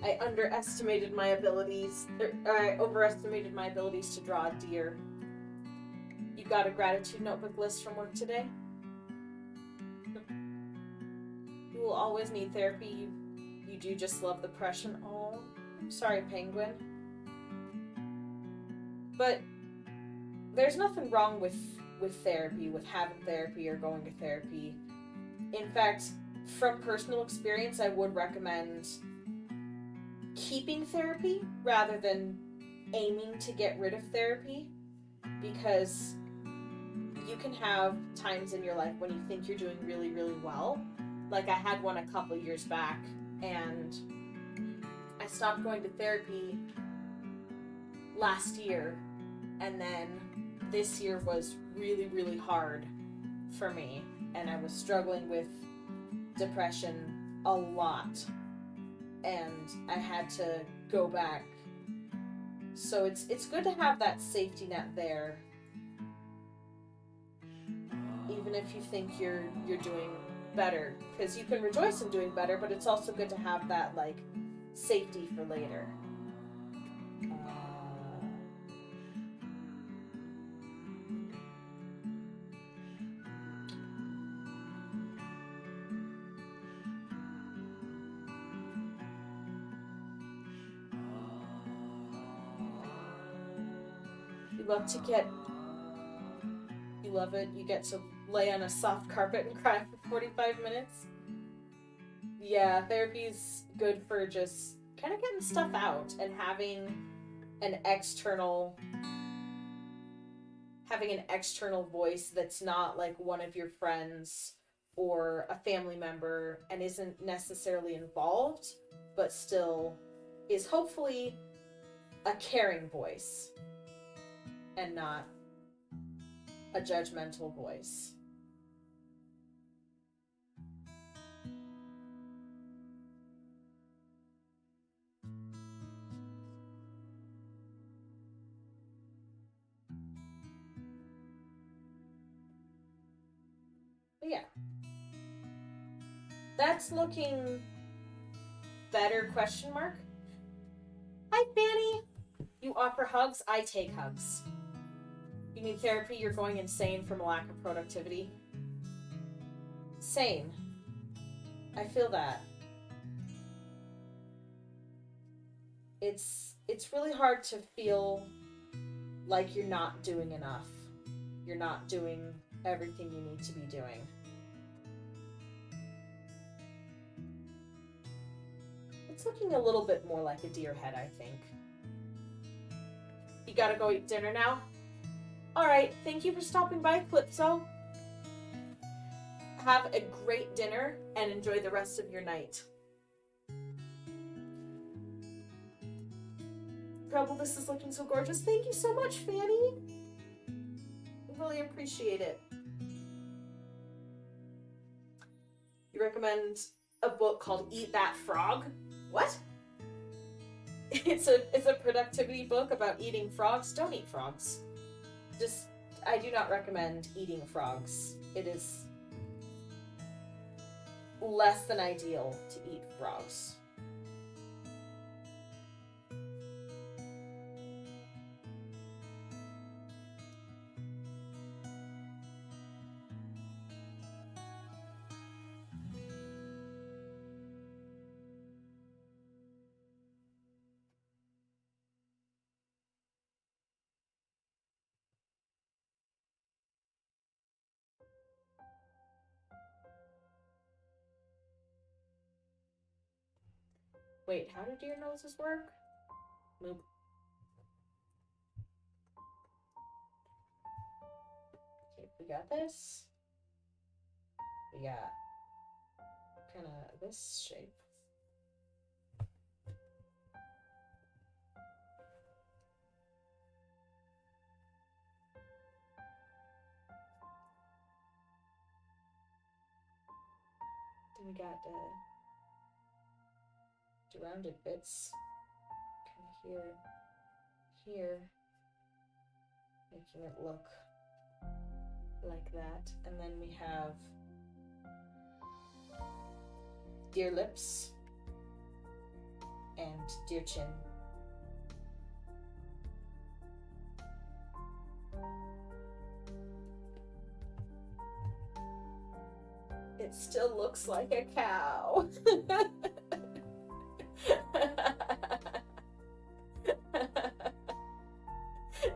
S1: I underestimated my abilities. I overestimated my abilities to draw a deer. You got a gratitude notebook list from work today? You will always need therapy. You do just love the pressure. Oh, I'm sorry, Penguin. But there's nothing wrong with therapy, with having therapy or going to therapy. In fact, from personal experience, I would recommend keeping therapy rather than aiming to get rid of therapy, because you can have times in your life when you think you're doing really, really well. Like I had one a couple years back, and I stopped going to therapy last year, and then this year was really, really hard for me. And I was struggling with depression a lot. and I had to go back. So it's good to have that safety net there, even if you think you're doing better, because you can rejoice in doing better, but it's also good to have that like safety for later. You love it. You get to lay on a soft carpet and cry for 45 minutes. Yeah, therapy's good for just kind of getting stuff out and having an external voice that's not like one of your friends or a family member and isn't necessarily involved, but still is hopefully a caring voice and not a judgmental voice. But yeah. That's looking better, question mark. Hi, Fanny. You offer hugs, I take hugs. You need therapy, you're going insane from a lack of productivity. Same. I feel that. It's really hard to feel like you're not doing enough. You're not doing everything you need to be doing. It's looking a little bit more like a deer head, I think. You gotta go eat dinner now? Alright, thank you for stopping by, Calypso. Have a great dinner and enjoy the rest of your night. Rebel, this is looking so gorgeous. Thank you so much, Fanny. I really appreciate it. You recommend a book called Eat That Frog? What? It's a productivity book about eating frogs. Don't eat frogs. I do not recommend eating frogs. It is less than ideal to eat frogs. Wait, how do deer noses work? Moop. Okay, we got this. We got kind of this shape. Then we got the rounded bits kind of here, making it look like that. And then we have deer lips and deer chin. It still looks like a cow.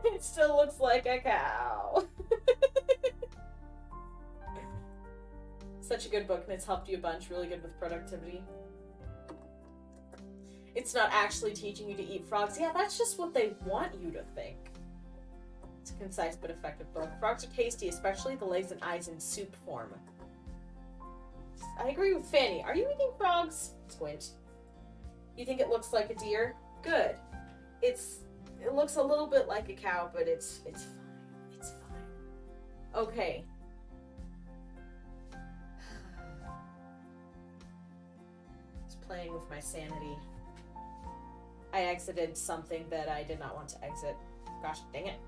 S1: It still looks like a cow. Such a good book, and it's helped you a bunch. Really good with productivity. It's not actually teaching you to eat frogs. Yeah, that's just what they want you to think. It's a concise but effective book. Frogs are tasty, especially the legs and eyes in soup form. I agree with Fanny. Are you eating frogs? Squint. You think it looks like a deer? Good. It looks a little bit like a cow, but it's fine. It's fine. Okay. playing with my sanity. I exited something that I did not want to exit. Gosh, dang it.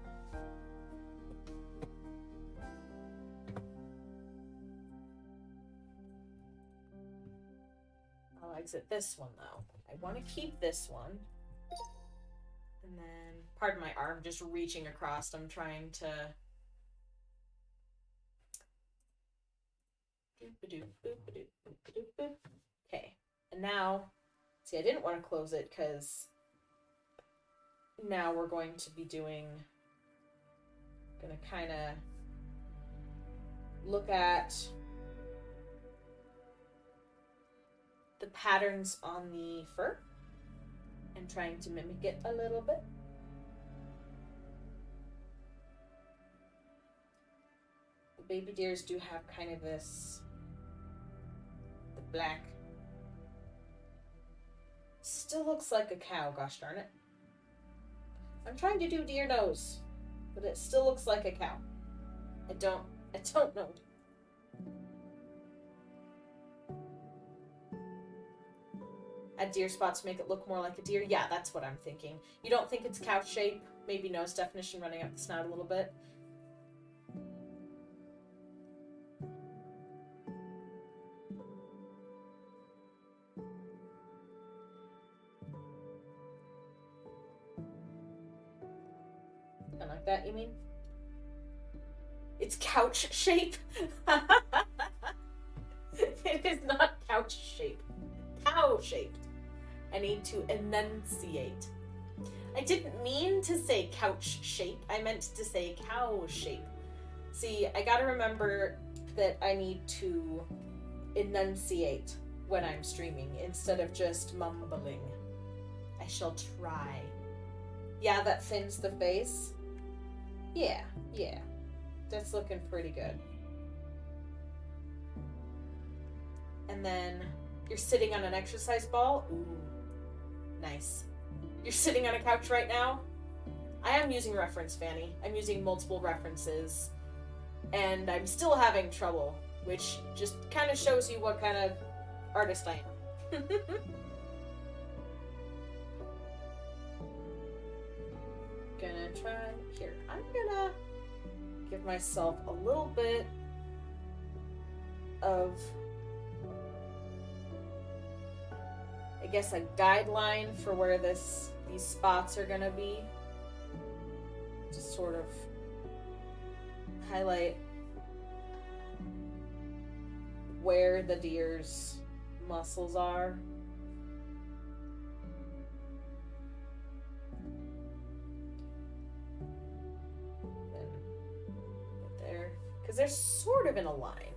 S1: I'll exit this one, though. I want to keep this one. And then, pardon my arm just reaching across. I'm trying to... Okay. And now, see, I didn't want to close it because now we're going to be doing... Gonna kind of look at the patterns on the fur and trying to mimic it a little bit. The baby deers do have kind of this, the black, still looks like a cow, gosh darn it. I'm trying to do deer nose, but it still looks like a cow. I don't know. Add deer spots to make it look more like a deer. Yeah, that's what I'm thinking. You don't think it's cow shape? Maybe nose definition running up the snout a little bit. Kind of like that, you mean? It's couch shape? It is not couch shape. Cow shaped. I need to enunciate. I didn't mean to say couch shape. I meant to say cow shape. See, I gotta remember that I need to enunciate when I'm streaming instead of just mumbling. I shall try. Yeah, that thins the face. Yeah. That's looking pretty good. And then you're sitting on an exercise ball. Ooh, nice. You're sitting on a couch right now. I am using reference, Fanny. I'm using multiple references. And I'm still having trouble, which just kind of shows you what kind of artist I am. Gonna try here. I'm gonna give myself a little bit of, I guess, a guideline for where these spots are gonna be. Just sort of highlight where the deer's muscles are. Then right there, because they're sort of in a line,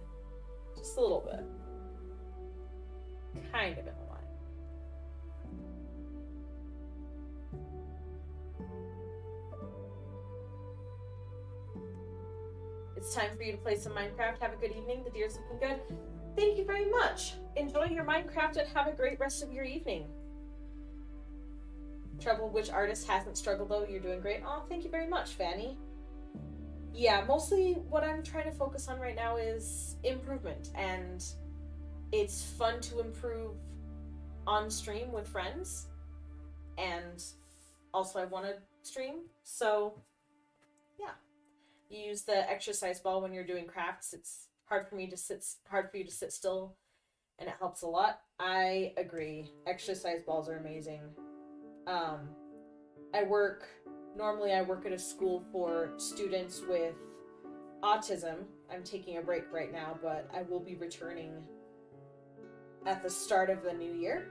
S1: just a little bit, kind of in a line. It's time for you to play some Minecraft. Have a good evening. The deer's looking good. Thank you very much. Enjoy your Minecraft and have a great rest of your evening. Trouble, which artist hasn't struggled though? You're doing great. Oh, thank you very much, Fanny. Yeah, mostly what I'm trying to focus on right now is improvement, and it's fun to improve on stream with friends, and also I want to stream, so yeah. You use the exercise ball when you're doing crafts. It's hard for you to sit still, and it helps a lot. I agree. Exercise balls are amazing. I work at a school for students with autism. I'm taking a break right now, but I will be returning at the start of the new year,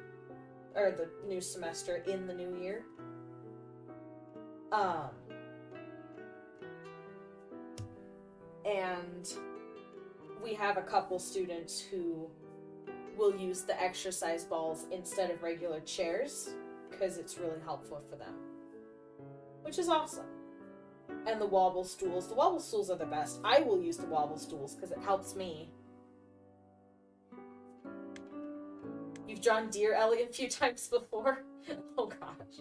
S1: or the new semester in the new year. And we have a couple students who will use the exercise balls instead of regular chairs because it's really helpful for them, which is awesome. And the wobble stools. The wobble stools are the best. I will use the wobble stools because it helps me. You've drawn Dear Ellie a few times before? Oh gosh.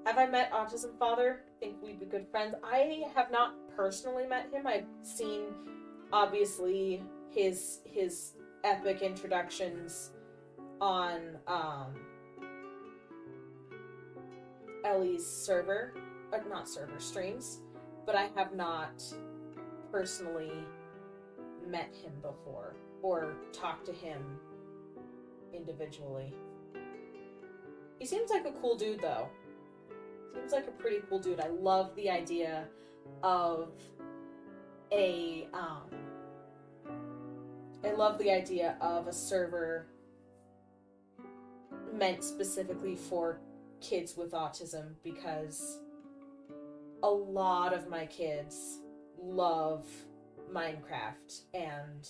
S1: Have I met Autism Father? Think we'd be good friends. I have not personally met him. I've seen, obviously, his epic introductions on Ellie's server, not server, streams, but I have not personally met him before or talked to him individually. He seems like a cool dude, though. Seems like a pretty cool dude. I love the idea of a server meant specifically for kids with autism, because a lot of my kids love Minecraft, and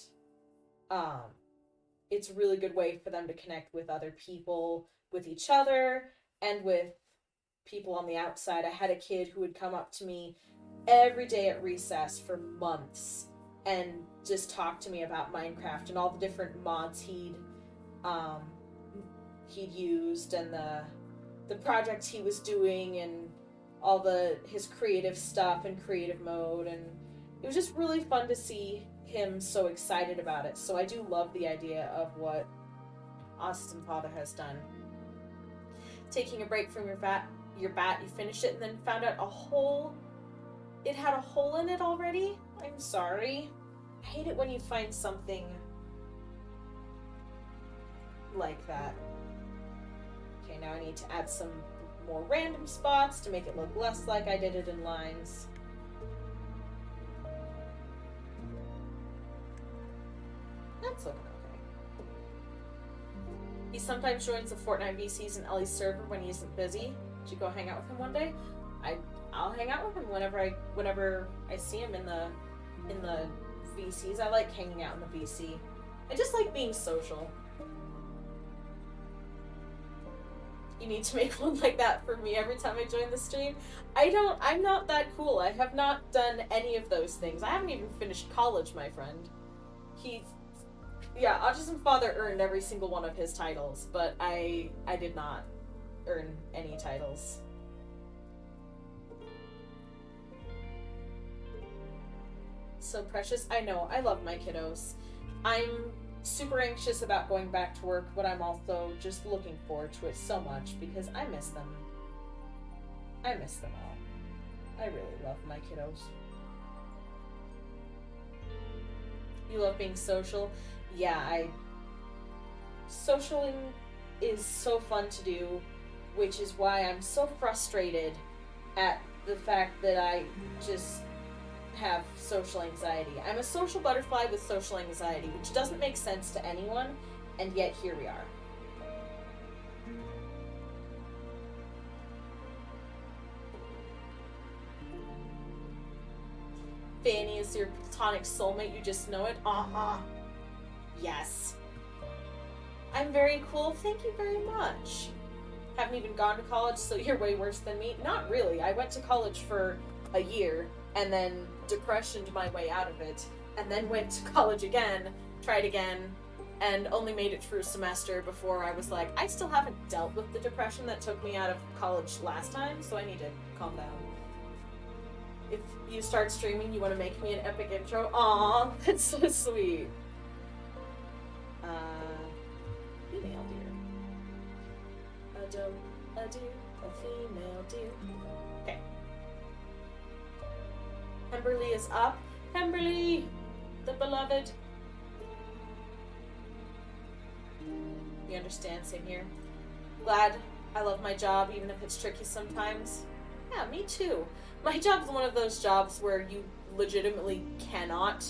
S1: it's a really good way for them to connect with other people, with each other, and with people on the outside. I had a kid who would come up to me every day at recess for months and just talk to me about Minecraft and all the different mods he'd used, and the projects he was doing, and all his creative stuff and creative mode, and it was just really fun to see him so excited about it. So I do love the idea of what Autism Father has done. Taking a break from your bat, you finished it and then found out it had a hole in it already? I'm sorry. I hate it when you find something like that. Okay, now I need to add some more random spots to make it look less like I did it in lines. That's looking okay. He sometimes joins the Fortnite VCs in Ellie's server when he isn't busy. Should go hang out with him one day. I'll hang out with him whenever I see him in the VCs. I like hanging out in the VC. I just like being social. You need to make one like that for me every time I join the stream. I'm not that cool. I have not done any of those things. I haven't even finished college, my friend. Autism Father earned every single one of his titles, but I did not earn any titles. So precious. I know. I love my kiddos. I'm super anxious about going back to work, but I'm also just looking forward to it so much because I miss them. I miss them all. I really love my kiddos. You love being social? Yeah, socialing is so fun to do, which is why I'm so frustrated at the fact that I just have social anxiety. I'm a social butterfly with social anxiety, which doesn't make sense to anyone, and yet here we are. Fanny is your platonic soulmate, you just know it? Yes. I'm very cool, thank you very much. Haven't even gone to college, so you're way worse than me. Not really. I went to college for a year, and then depressioned my way out of it, and then went to college again, tried again, and only made it through a semester before I was like, I still haven't dealt with the depression that took me out of college last time, so I need to calm down. If you start streaming, you want to make me an epic intro? Aw, that's so sweet. Female deer. A doe, a deer, a female deer. Okay. Pemberley is up. Pemberley, the beloved. You understand, same here. Glad I love my job, even if it's tricky sometimes. Yeah, me too. My job's one of those jobs where you legitimately cannot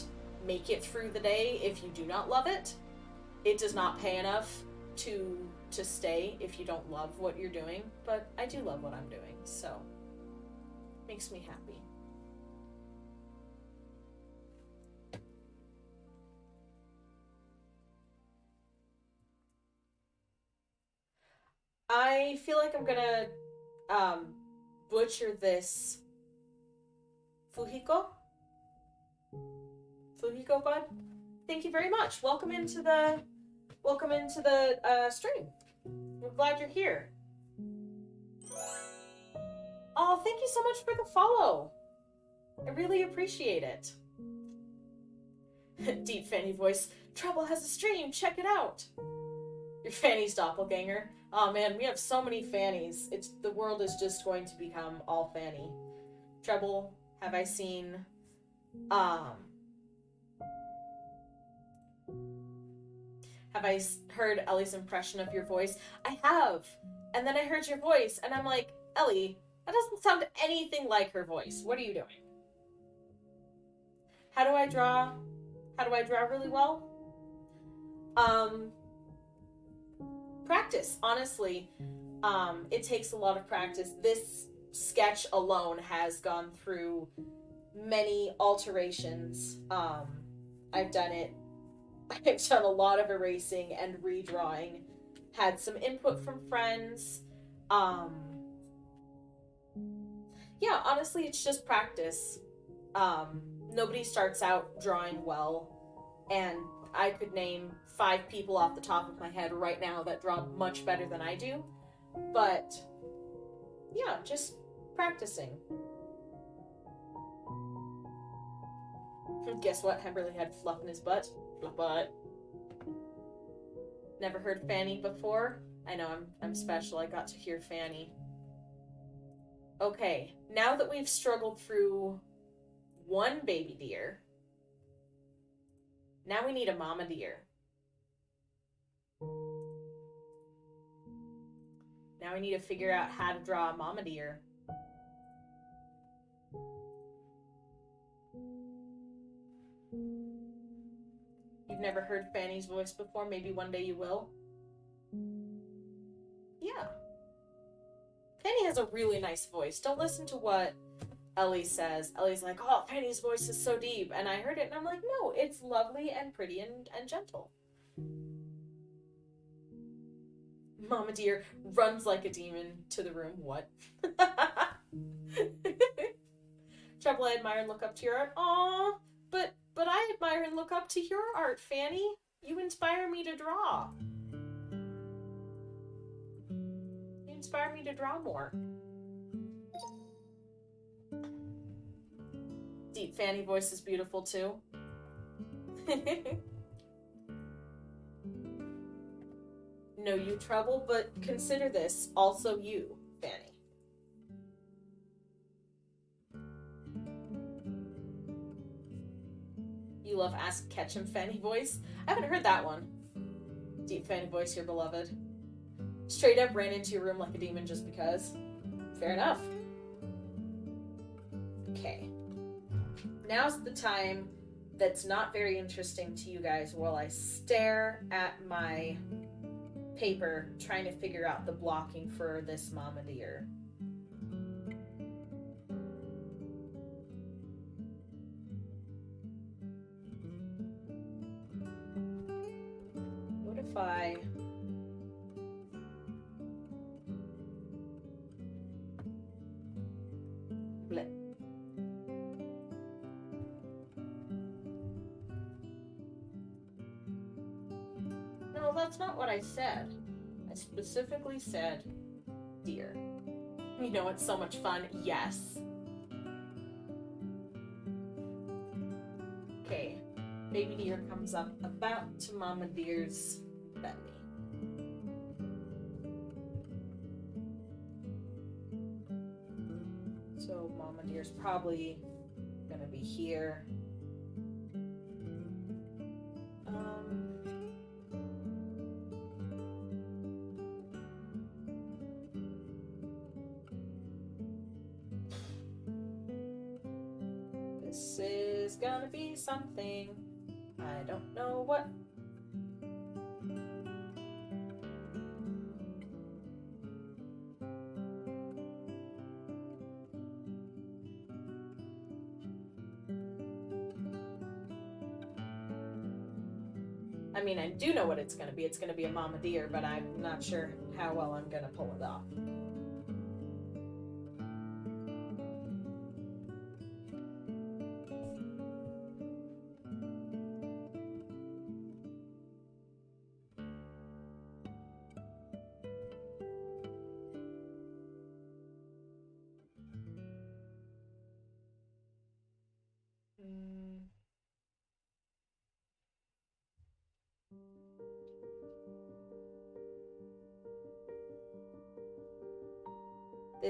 S1: make it through the day if you do not love it. It does not pay enough to stay if you don't love what you're doing, but I do love what I'm doing, so it makes me happy. I feel like I'm gonna butcher this. Fujiko, bud. Thank you very much. Welcome into the stream. We're glad you're here. Oh, thank you so much for the follow. I really appreciate it. Deep Fanny voice. Trouble has a stream. Check it out. Your Fanny's doppelganger. Oh man, we have so many Fannies. The world is just going to become all Fanny. Treble, have I seen um have I heard Ellie's impression of your voice? I have. And then I heard your voice and I'm like, Ellie, that doesn't sound anything like her voice. What are you doing? How do I draw? How do I draw really well? Practice, honestly. It takes a lot of practice. This sketch alone has gone through many alterations. I've done it. I've done a lot of erasing and redrawing. Had some input from friends. Yeah, honestly, it's just practice. Nobody starts out drawing well, and I could name 5 people off the top of my head right now that draw much better than I do. But yeah, just practicing. Guess what? Hemberly had fluff in his butt. Butt. Never heard Fanny before. I know I'm special. I got to hear Fanny. Okay, now that we've struggled through one baby deer, now we need a mama deer. Now we need to figure out how to draw a mama deer. You've never heard Fanny's voice before? Maybe one day you will? Yeah. Fanny has a really nice voice. Don't listen to what Ellie says. Ellie's like, oh, Fanny's voice is so deep. And I heard it and I'm like, no, it's lovely and pretty and gentle. Mama deer runs like a demon to the room. What? Treble, I admire and look up to your art. Aw, but I admire and look up to your art, Fanny. You inspire me to draw. You inspire me to draw more. Deep Fanny voice is beautiful too. No, you Treble, but consider this also you, Fanny. You love Ask Ketchum Fanny voice? I haven't heard that one. Deep Fanny voice, your beloved. Straight up ran into your room like a demon just because. Fair enough. Okay. Now's the time that's not very interesting to you guys while I stare at my paper trying to figure out the blocking for this mama deer. What if I... Blip. No, that's not what I said. I specifically said deer. You know it's so much fun? Yes. Okay. Baby deer comes up about to mama deer's belly. So mama deer's probably gonna be here. This is gonna be something. I don't know what. I mean, I do know what it's gonna be. It's gonna be a mama deer, but I'm not sure how well I'm gonna pull it off.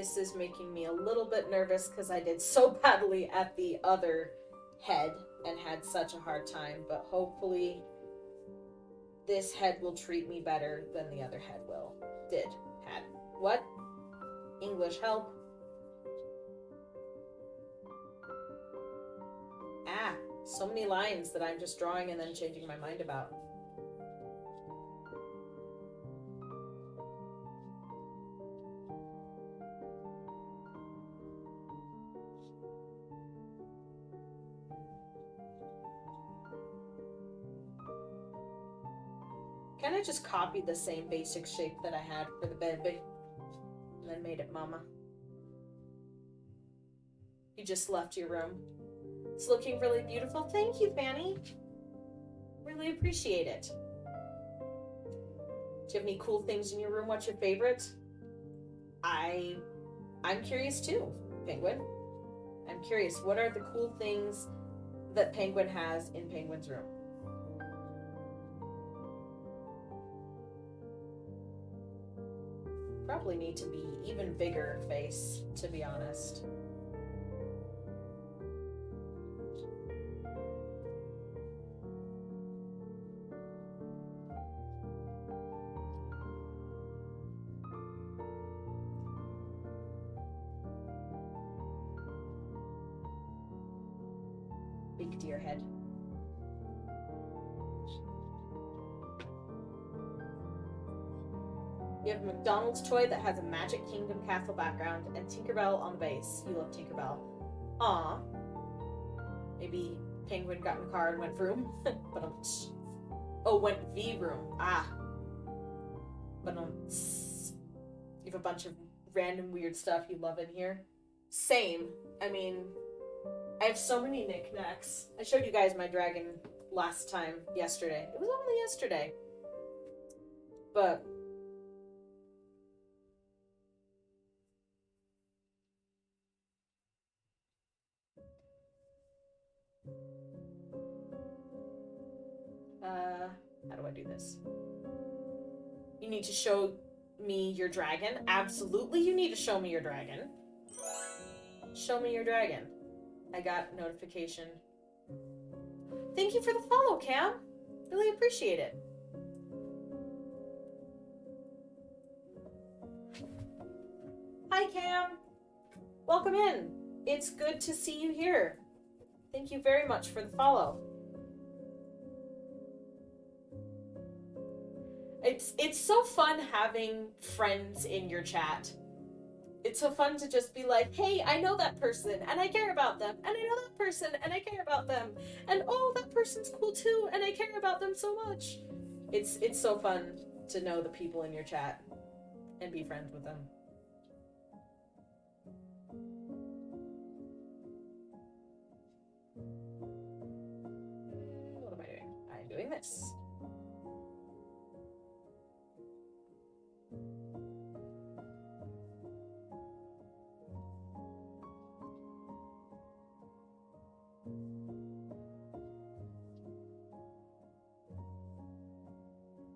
S1: This is making me a little bit nervous because I did so badly at the other head and had such a hard time, but hopefully this head will treat me better than the other head will. Had. What? English help. Ah, so many lines that I'm just drawing and then changing my mind about. Kind of just copied the same basic shape that I had for the baby and then made it mama. You just left your room. It's looking really beautiful. Thank you, Fanny. Really appreciate it. Do you have any cool things in your room? What's your favorite? I'm curious too, Penguin. I'm curious. What are the cool things that Penguin has in Penguin's room? Probably need to be even bigger face, to be honest. Big deer head. You have a McDonald's toy that has a Magic Kingdom castle background and Tinkerbell on the base. You love Tinkerbell. Aw. Maybe Penguin got in the car and went vroom. But went V-room. Ah. But you have a bunch of random weird stuff you love in here. Same. I mean, I have so many knickknacks. I showed you guys my dragon last time, yesterday. It was only yesterday. But how do I do this? You need to show me your dragon. Absolutely, you need to show me your dragon. Show me your dragon. I got notification. Thank you for the follow, Cam. Really appreciate it. Hi, Cam. Welcome in. It's good to see you here. Thank you very much for the follow. It's so fun having friends in your chat. It's so fun to just be like, hey, I know that person, and I care about them, and I know that person, and I care about them, and oh, that person's cool too, and I care about them so much. It's so fun to know the people in your chat and be friends with them. What am I doing? I'm doing this.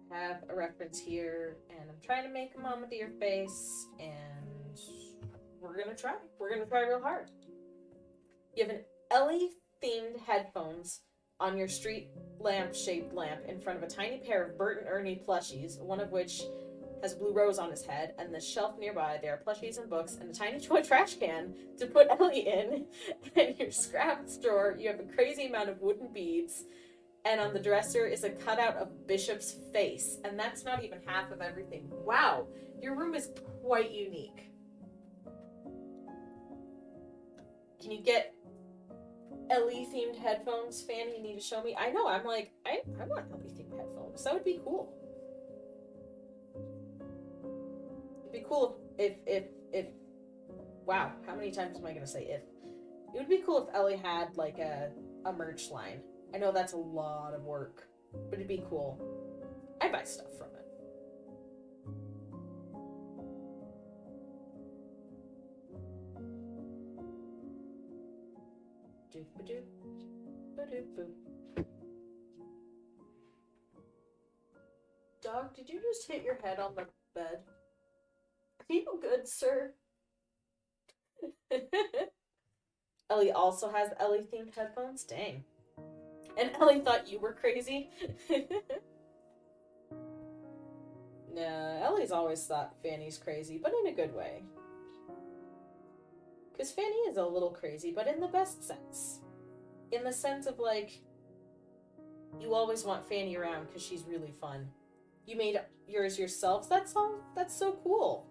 S1: Have a reference here, and I'm trying to make a mama deer face, and we're gonna try real hard. You have an Ellie themed headphones on your street lamp shaped lamp in front of a tiny pair of Bert and Ernie plushies, one of which has a blue rose on his head, and the shelf nearby there are plushies and books and a tiny toy trash can to put Ellie in. And your scraps drawer, you have a crazy amount of wooden beads, and on the dresser is a cutout of Bishop's face, and that's not even half of everything. Wow, your room is quite unique. Can you get Ellie themed headphones, Fanny? You need to show me. I know, I'm like, I want Ellie themed headphones. That would be cool. It'd be cool if wow, how many times am I gonna say if? It would be cool if Ellie had like a merch line. I know that's a lot of work, but it'd be cool. I buy stuff from it. Dog, did you just hit your head on the bed? Are you good, sir? Ellie also has Ellie themed headphones. Dang. And Ellie thought you were crazy. Nah, Ellie's always thought Fanny's crazy, but in a good way. Because Fanny is a little crazy, but in the best sense. In the sense of, like, you always want Fanny around because she's really fun. You made yours yourselves? That's so cool.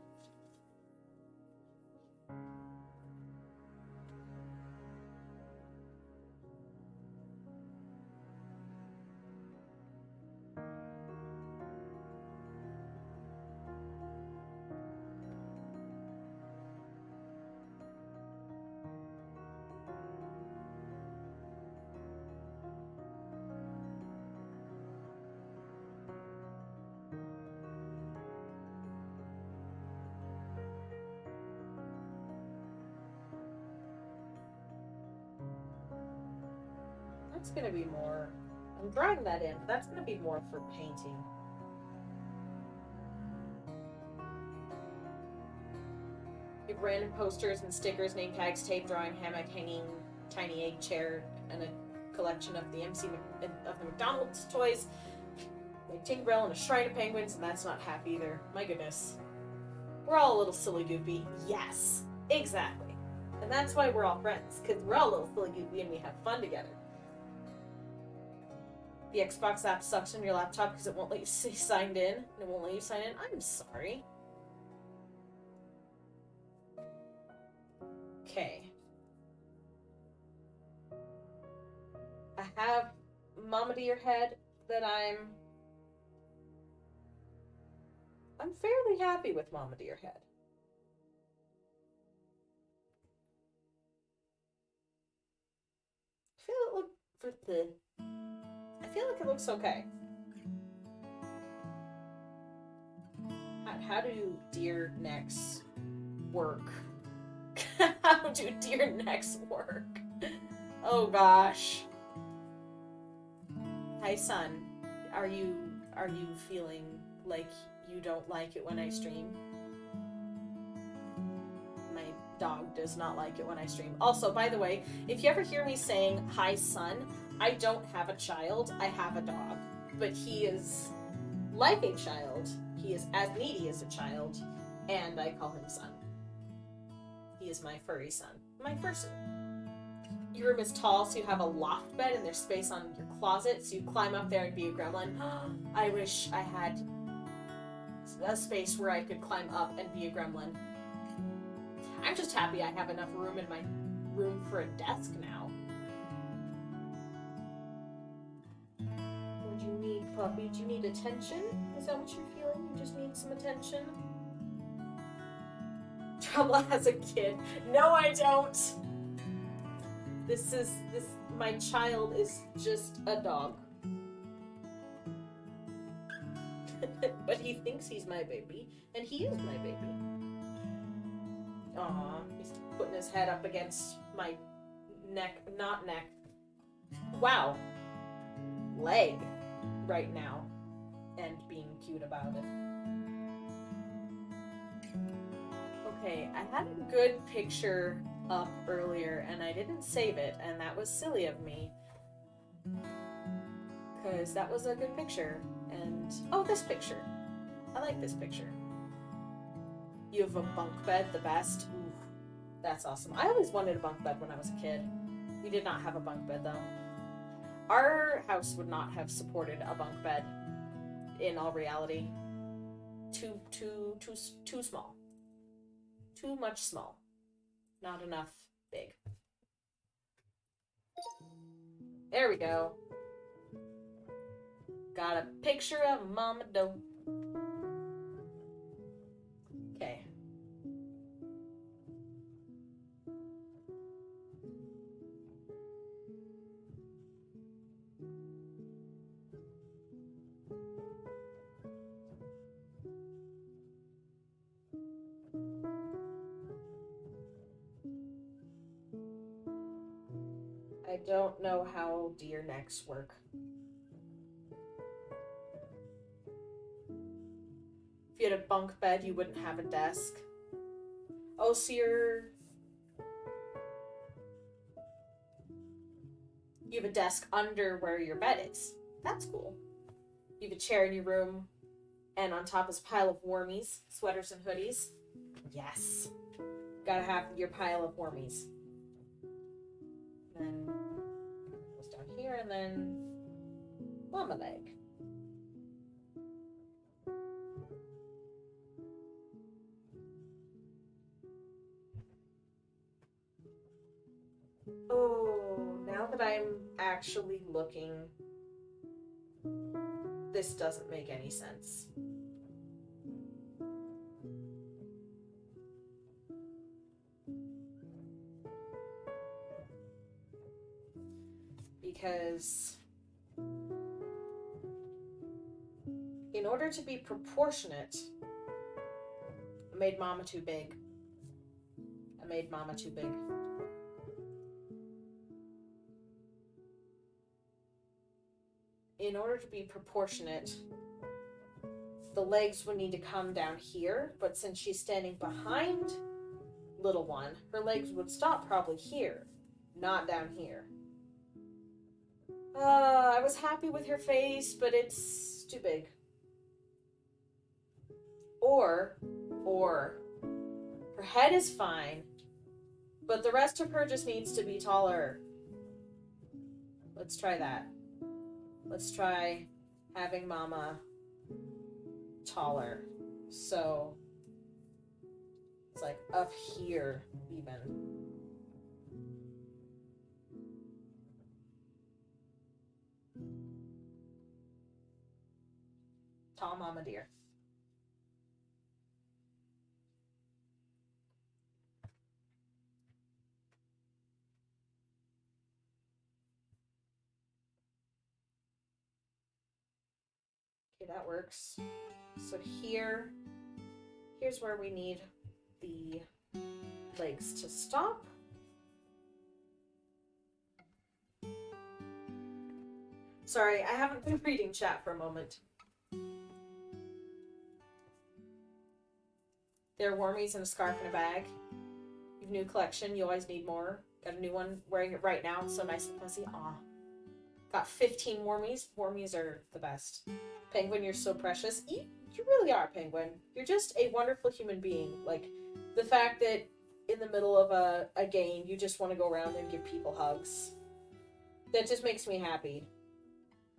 S1: That's gonna be more. I'm drawing that in, but that's gonna be more for painting. You have random posters and stickers, name tags, tape, drawing, hammock, hanging, tiny egg chair, and a collection of the McDonald's toys, like Tinkerbell and a shrine of penguins, and that's not half either. My goodness. We're all a little silly goofy. Yes, exactly. And that's why we're all friends, because we're all a little silly goofy and we have fun together. The Xbox app sucks on your laptop because it won't let you stay signed in. And it won't let you sign in. I'm sorry. Okay. I have Mama to Your Head that I'm fairly happy with Mama to Your Head. I feel like it looks okay. How do deer necks work? How do deer necks work? Oh gosh. Hi son, are you feeling like you don't like it when I stream? My dog does not like it when I stream. Also, by the way, if you ever hear me saying hi son, I don't have a child, I have a dog. But he is like a child. He is as needy as a child, and I call him son. He is my furry son. My fursuit. Your room is tall, so you have a loft bed and there's space on your closet, so you climb up there and be a gremlin. I wish I had a space where I could climb up and be a gremlin. I'm just happy I have enough room in my room for a desk now. What do you need, puppy? Do you need attention? Is that what you're feeling? You just need some attention? Trouble has a kid. No, I don't! My child is just a dog. But he thinks he's my baby, and he is my baby. Aw, he's putting his head up against my neck, not neck. Wow. Leg right now, and being cute about it. Okay, I had a good picture up earlier and I didn't save it, and that was silly of me. Because that was a good picture. And oh, this picture. I like this picture. You have a bunk bed, the best. Ooh, that's awesome. I always wanted a bunk bed when I was a kid. We did not have a bunk bed though. Our house would not have supported a bunk bed in all reality. Too small. Too much small. Not enough big. There we go. Got a picture of Mama Doe. Okay. I don't know how deer necks work. If you had a bunk bed, you wouldn't have a desk. Oh, so You have a desk under where your bed is. That's cool. You have a chair in your room, and on top is a pile of warmies, sweaters and hoodies. Yes. Gotta have your pile of warmies. Then it goes down here, and then mama leg. Oh, now that I'm actually looking, this doesn't make any sense. Because in order to be proportionate, I made mama too big. In order to be proportionate, the legs would need to come down here, but since she's standing behind little one, her legs would stop probably here, not down here. I was happy with her face, but it's too big. Or her head is fine, but the rest of her just needs to be taller. Let's try that. Let's try having mama taller. So it's like up here even. Tall mama dear. Okay, that works. So here's where we need the legs to stop. Sorry, I haven't been reading chat for a moment. There are warmies and a scarf and a bag. You have a new collection, you always need more. Got a new one, wearing it right now, it's so nice and fuzzy. Aw. Got 15 warmies. Warmies are the best. Penguin, you're so precious. You really are, Penguin. You're just a wonderful human being. Like, the fact that in the middle of a game, you just want to go around and give people hugs. That just makes me happy.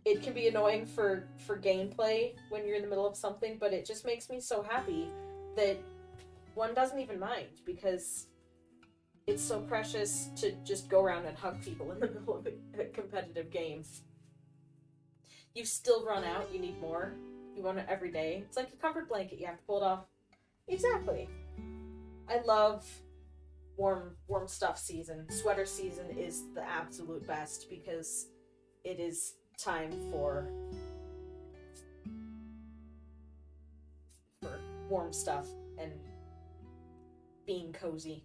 S1: It can be annoying for gameplay when you're in the middle of something, but it just makes me so happy that one doesn't even mind, because it's so precious to just go around and hug people in the middle of a competitive game. You've still run out, you need more. You want it every day. It's like a comfort blanket, you have to pull it off. Exactly. I love warm stuff season. Sweater season is the absolute best because it is time for warm stuff and being cozy.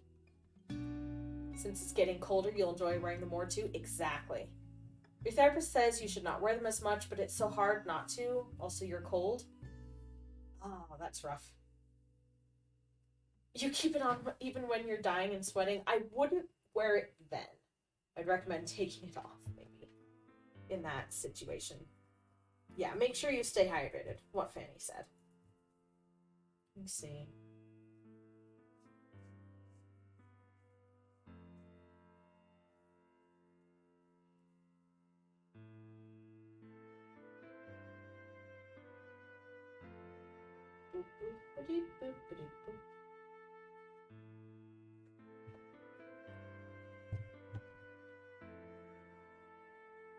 S1: Since it's getting colder, you'll enjoy wearing them more too. Exactly. Your therapist says you should not wear them as much, but it's so hard not to. Also, you're cold. Oh, that's rough. You keep it on even when you're dying and sweating. I wouldn't wear it then. I'd recommend taking it off, maybe, in that situation. Yeah, make sure you stay hydrated. What Fanny said. Let me see.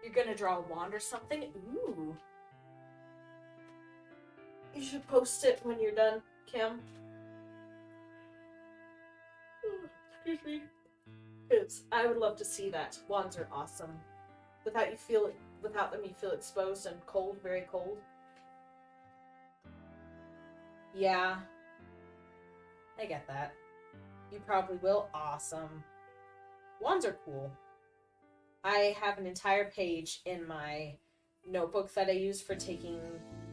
S1: You're gonna draw a wand or something? Ooh. You should post it when you're done, Kim. Excuse me. Because I would love to see that. Wands are awesome. Without them you feel exposed and cold, very cold. Yeah. I get that. You probably will. Awesome. Wands are cool. I have an entire page in my notebook that I use for taking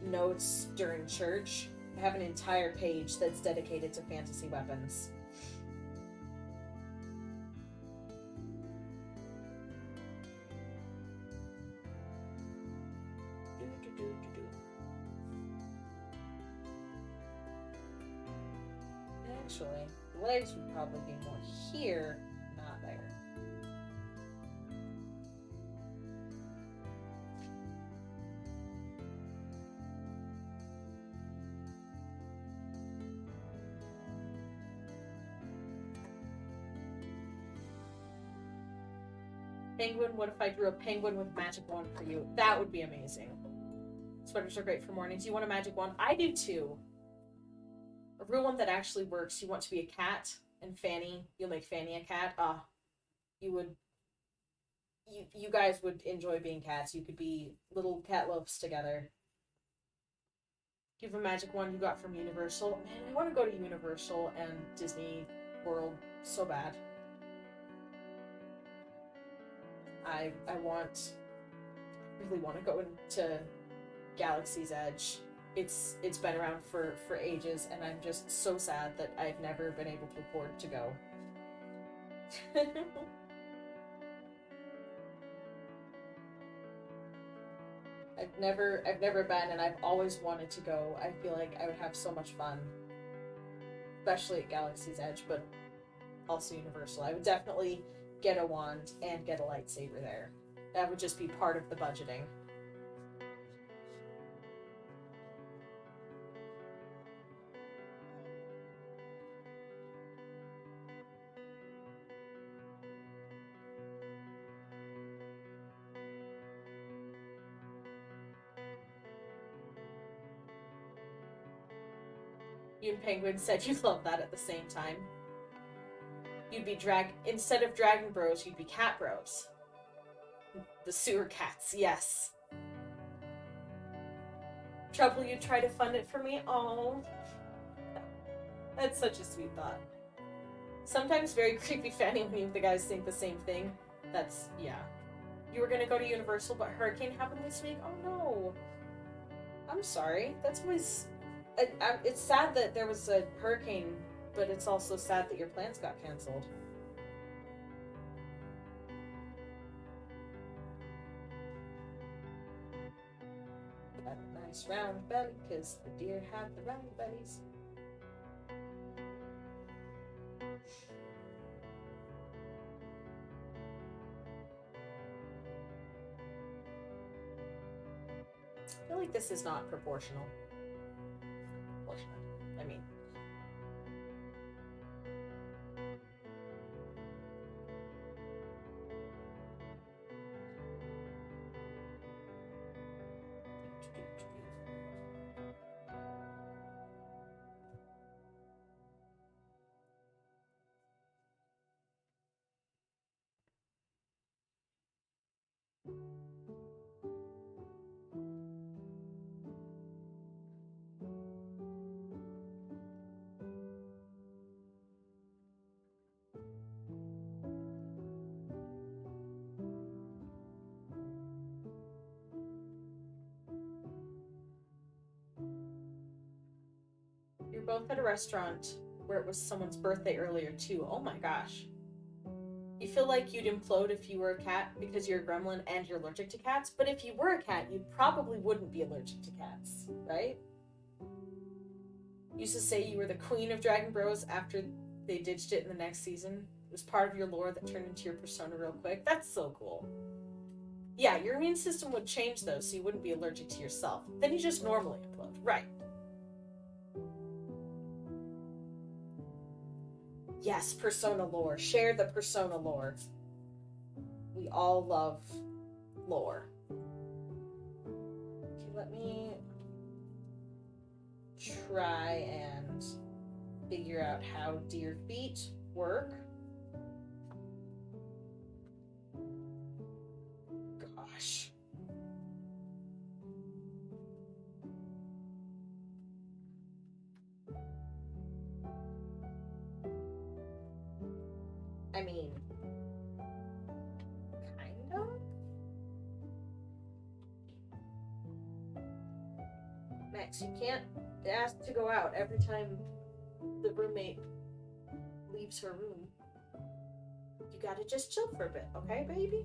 S1: notes during church. I have an entire page that's dedicated to fantasy weapons. Actually, the legs would probably be more here, not there. Penguin, what if I drew a penguin with magic wand for you? That would be amazing. Sweaters are great for mornings. You want a magic wand? I do too. A real one that actually works. You want to be a cat, and Fanny, you'll make Fanny a cat. You guys would enjoy being cats. You could be little cat loafs together. Give a magic wand you got from Universal. Man, I want to go to Universal and Disney World so bad. I really want to go into Galaxy's Edge. It's been around for ages, and I'm just so sad that I've never been able to afford to go. I've never been, and I've always wanted to go. I feel like I would have so much fun, especially at Galaxy's Edge, but also Universal. I would definitely get a wand and get a lightsaber there. That would just be part of the budgeting. You and Penguin said you'd love that at the same time. You'd be instead of Dragon Bros, you'd be Cat Bros. The sewer cats, yes. Trouble you try to fund it for me? Oh. That's such a sweet thought. Sometimes very creepy Fanny when you the guys think the same thing. That's, yeah. You were gonna go to Universal, but hurricane happened this week? Oh no. I'm sorry. That's always... it's sad that there was a hurricane, but it's also sad that your plans got canceled. Got a nice round belly, because the deer have the round bellies. I feel like this is not proportional. I mean... You're both at a restaurant where it was someone's birthday earlier too. Oh my gosh. You feel like you'd implode if you were a cat because you're a gremlin and you're allergic to cats, but if you were a cat, you probably wouldn't be allergic to cats, right? Used to say you were the queen of Dragon Bros after they ditched it in the next season. It was part of your lore that turned into your persona real quick. That's so cool. Yeah, your immune system would change though, so you wouldn't be allergic to yourself. Then you just normally implode. Right. Yes, persona lore. Share the persona lore. We all love lore. Okay, let me try and figure out how deer feet work. Gosh. I mean, kind of? Max, you can't ask to go out every time the roommate leaves her room. You gotta just chill for a bit, okay, baby?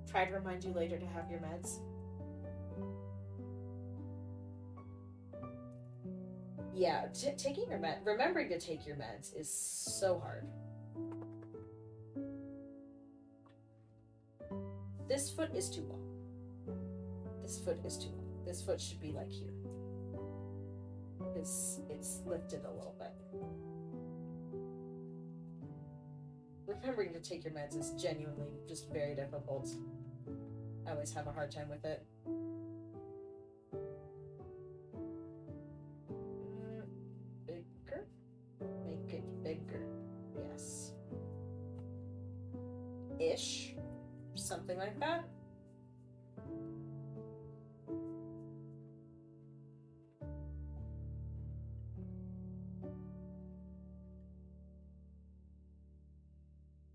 S1: Try to remind you later to have your meds. Yeah, taking your remembering to take your meds is so hard. This foot is too long. This foot is too long. This foot should be like here. Because it's lifted a little bit. Remembering to take your meds is genuinely just very difficult. I always have a hard time with it. Bigger? Make it bigger. Yes. Ish. Something like that.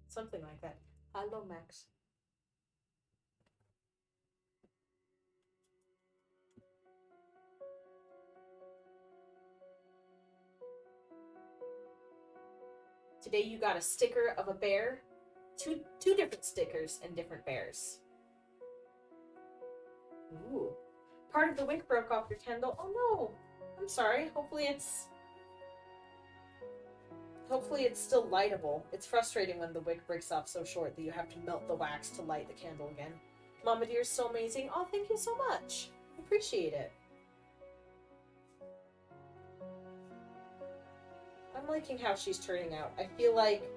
S1: Something like that. Hello, Max. Today you got a sticker of a bear. Two different stickers and different bears. Ooh. Part of the wick broke off your candle. Oh no. I'm sorry. Hopefully it's still lightable. It's frustrating when the wick breaks off so short that you have to melt the wax to light the candle again. Mama dear is so amazing. Oh, thank you so much. I appreciate it. I'm liking how she's turning out. I feel like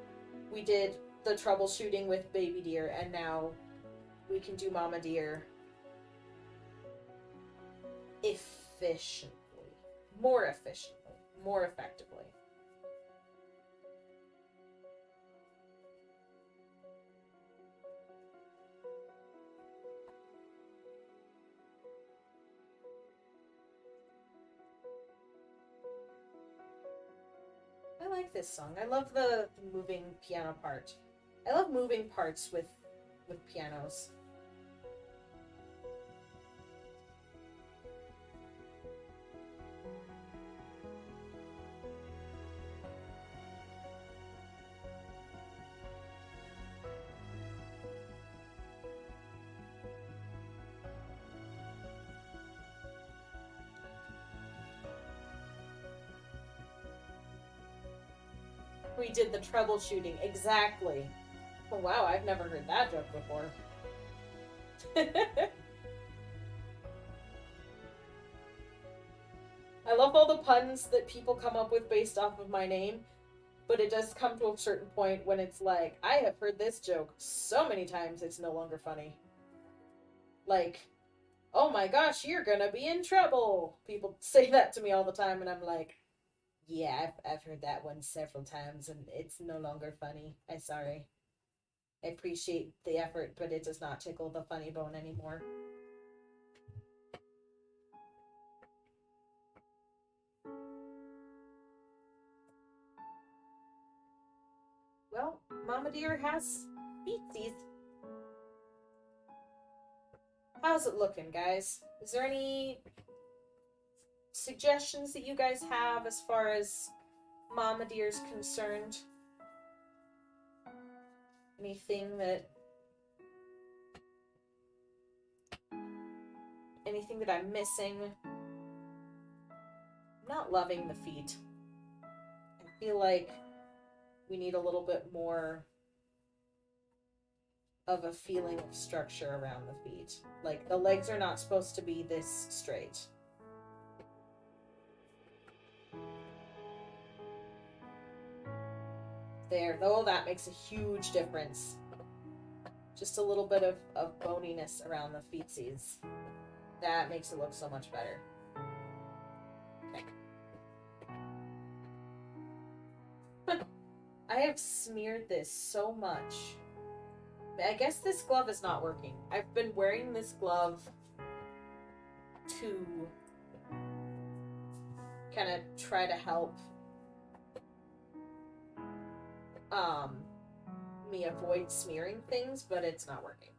S1: we did the troubleshooting with baby deer and now we can do mama deer efficiently. More efficiently. More effectively. I like this song. I love the moving piano part. I love moving parts with pianos. We did the troubleshooting. Exactly. Oh, wow, I've never heard that joke before. I love all the puns that people come up with based off of my name, but it does come to a certain point when it's like, I have heard this joke so many times it's no longer funny. Like, oh my gosh, you're gonna be in trouble. People say that to me all the time, and I'm like, yeah, I've heard that one several times, and it's no longer funny. I'm sorry. I appreciate the effort, but it does not tickle the funny bone anymore. Well, Mama Deer has beetsies. How's it looking, guys? Is there any suggestions that you guys have as far as Mama Deer's concerned? Anything that I'm missing? I'm not loving the feet. I feel like we need a little bit more of a feeling of structure around the feet. Like, the legs are not supposed to be this straight. There, though, that makes a huge difference. Just a little bit of boniness around the feetsies. That makes it look so much better. Okay. I have smeared this so much. I guess this glove is not working. I've been wearing this glove to kind of try to help me avoid smearing things, but it's not working.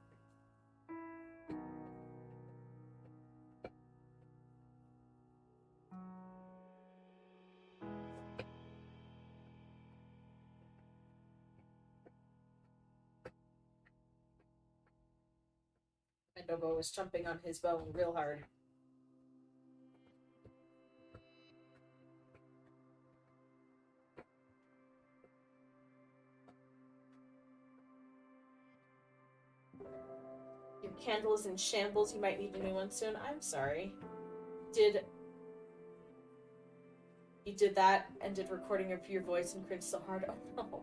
S1: Mendogo was jumping on his bone real hard. Your candle is in shambles. You might need a new one soon. I'm sorry. You did that and did recording of your voice and cringed so hard. Oh no.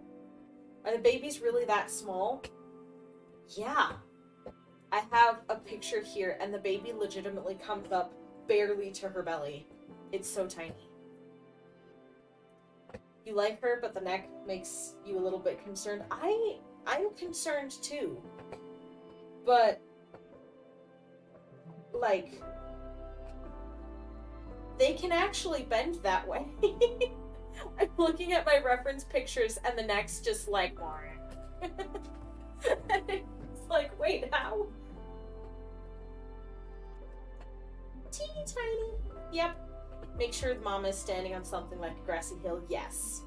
S1: Are the babies really that small? Yeah. I have a picture here and the baby legitimately comes up barely to her belly. It's so tiny. You like her, but the neck makes you a little bit concerned. I'm concerned too. But, like, they can actually bend that way. I'm looking at my reference pictures and the neck's just like, and it's like, wait, how? Teeny tiny. Yep. Make sure Mama is standing on something like a grassy hill. Yes.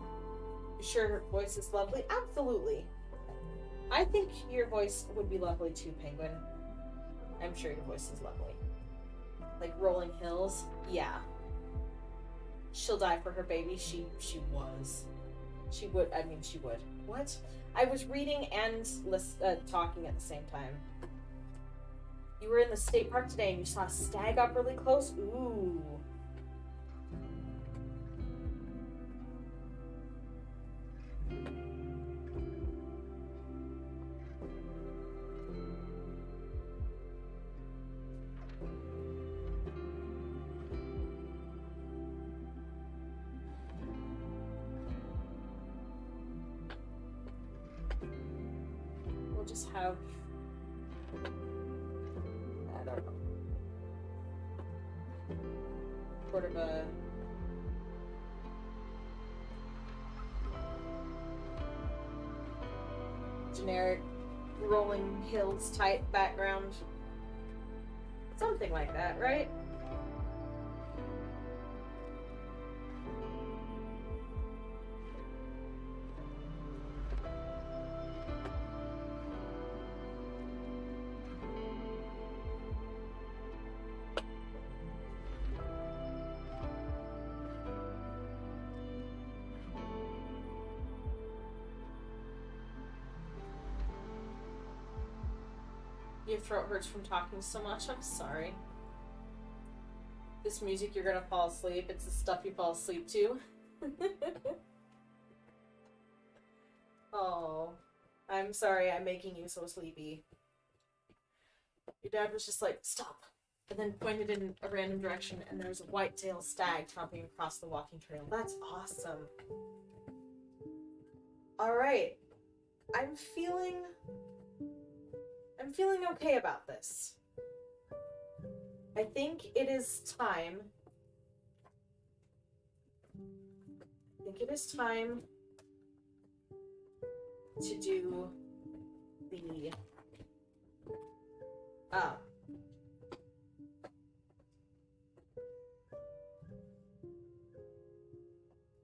S1: You sure her voice is lovely? Absolutely. I think your voice would be lovely too, Penguin. I'm sure your voice is lovely. Like rolling hills? Yeah. She'll die for her baby. She was. She would. What? I was reading and talking at the same time. You were in the state park today and you saw a stag up really close? Ooh. We'll just have... I don't know. Sort of a... generic rolling hills type background. Something like that, right? Your throat hurts from talking so much. I'm sorry. This music, you're gonna fall asleep. It's the stuff you fall asleep to. Oh, I'm sorry I'm making you so sleepy. Your dad was just like, stop, and then pointed in a random direction, and there's a white-tailed stag tromping across the walking trail. That's awesome. Alright. I'm feeling okay about this. I think it is time. To do the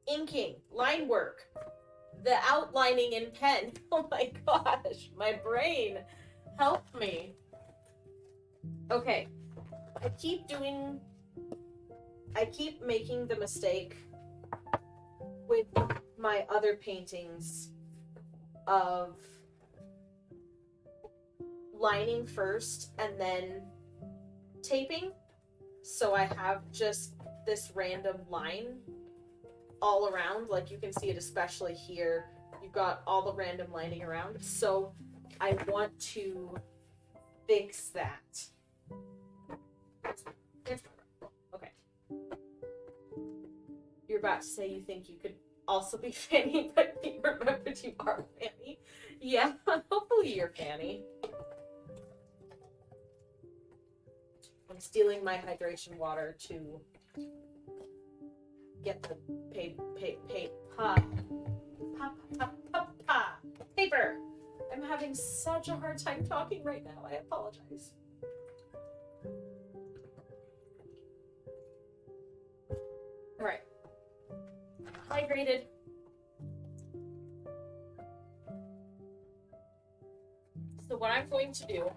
S1: inking, line work, the outlining in pen. Oh my gosh, my brain, help me. Okay, I keep making the mistake with my other paintings of lining first and then taping. So I have just this random line all around. Like you can see it especially here. You've got all the random lining around. So I want to fix that. Okay. You're about to say you think you could also be Fanny, but you remembered you are Fanny. Yeah, hopefully you're Fanny. I'm stealing my hydration water to get the paper. I'm having such a hard time talking right now. I apologize. All right. Hydrated. So what I'm going to do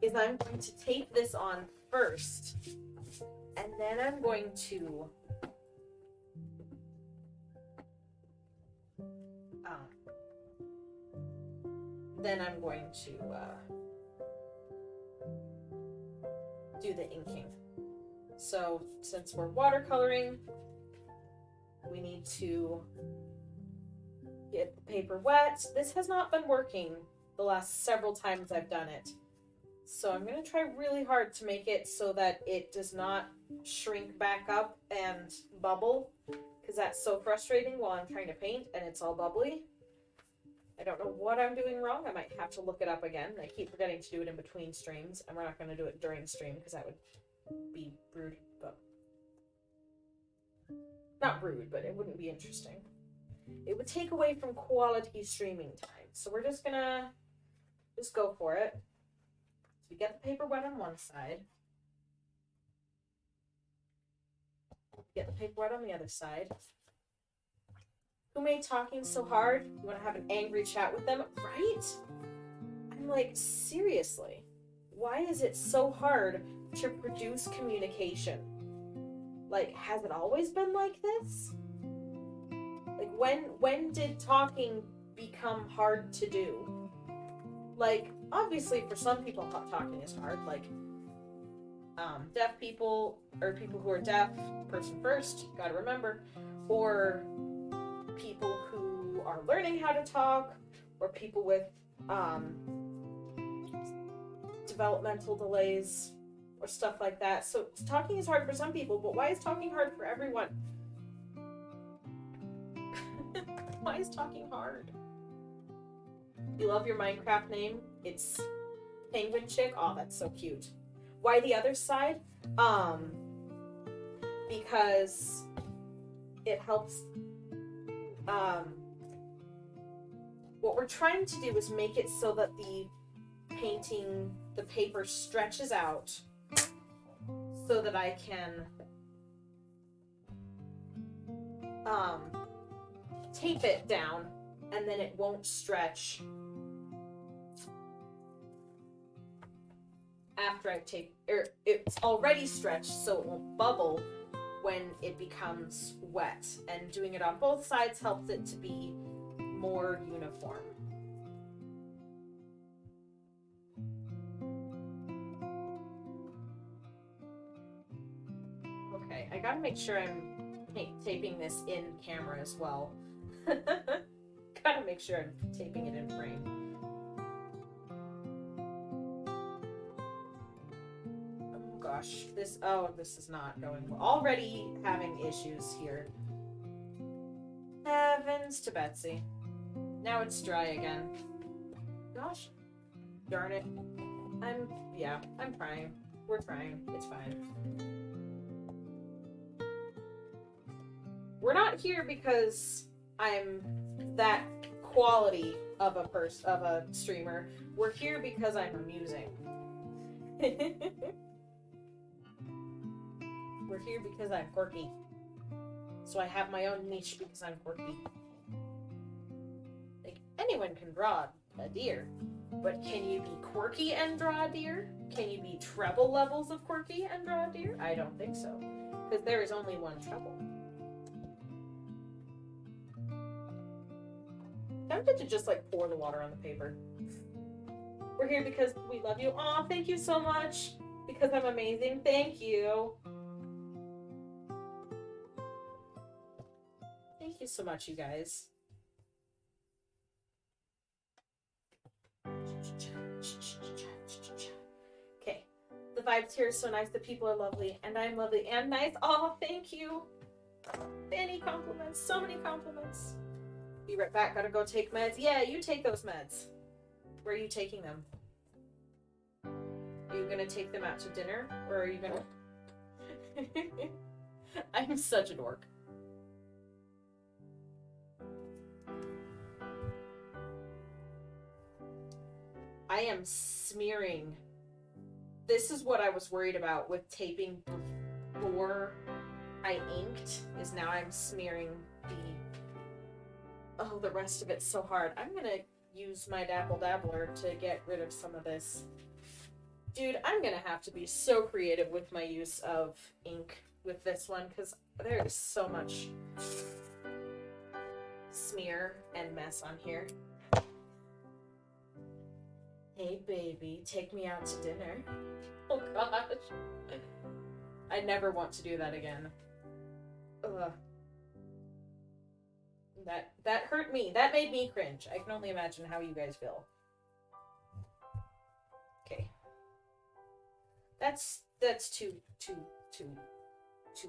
S1: is I'm going to tape this on first, and then I'm going to do the inking. So since we're watercoloring, we need to get the paper wet. This has not been working the last several times I've done it. So I'm going to try really hard to make it so that it does not shrink back up and bubble, because that's so frustrating while I'm trying to paint and it's all bubbly. I don't know what I'm doing wrong. I might have to look it up again. I keep forgetting to do it in between streams, and we're not going to do it during stream because that would be rude, but not rude, but it wouldn't be interesting. It would take away from quality streaming time. So we're just gonna go for it. So we get the paper wet on one side. Get the paper wet on the other side. Who made talking so hard? You want to have an angry chat with them? Right? I'm like, seriously. Why is it so hard to produce communication? Like, has it always been like this? Like, when did talking become hard to do? Like, obviously for some people talking is hard. Like, deaf people, or people who are deaf, person first, gotta remember, or people who are learning how to talk, or people with developmental delays, or stuff like that. So talking is hard for some people, but why is talking hard for everyone? Why is talking hard? You love your Minecraft name? It's Penguin Chick? Oh, that's so cute. Why the other side? Because it helps. What we're trying to do is make it so that the paper stretches out so that I can tape it down, and then it won't stretch after I've taped, or it's already stretched, so it won't bubble when it becomes wet. And doing it on both sides helps it to be more uniform. Okay, I gotta make sure I'm taping this in camera as well. Gotta make sure I'm taping it in frame. Oh gosh, this is not going well. Already having issues here. Heavens to Betsy. Now it's dry again. Gosh, darn it. I'm trying. We're trying. It's fine. We're not here because I'm that quality of a streamer. We're here because I'm amusing. We're here because I'm quirky. So I have my own niche because I'm quirky. Like, anyone can draw a deer, but can you be quirky and draw a deer? Can you be treble levels of quirky and draw a deer? I don't think so, because there is only one treble. Tempted to just like pour the water on the paper. We're here because we love you. Aw, thank you so much. Because I'm amazing. Thank you. Thank you so much, you guys. Okay. The vibes here are so nice. The people are lovely. And I'm lovely and nice. Oh, thank you. Many compliments. So many compliments. Be right back. Gotta go take meds. Yeah, you take those meds. Where are you taking them? Are you gonna take them out to dinner? Or are you gonna... I'm such a dork. I am smearing. This is what I was worried about with taping before I inked, is now I'm smearing the rest of it's so hard. I'm gonna use my Dapple Dabbler to get rid of some of this. Dude, I'm gonna have to be so creative with my use of ink with this one, because there is so much smear and mess on here. Hey, baby, take me out to dinner. Oh, gosh. I never want to do that again. Ugh. That hurt me. That made me cringe. I can only imagine how you guys feel. Okay. That's too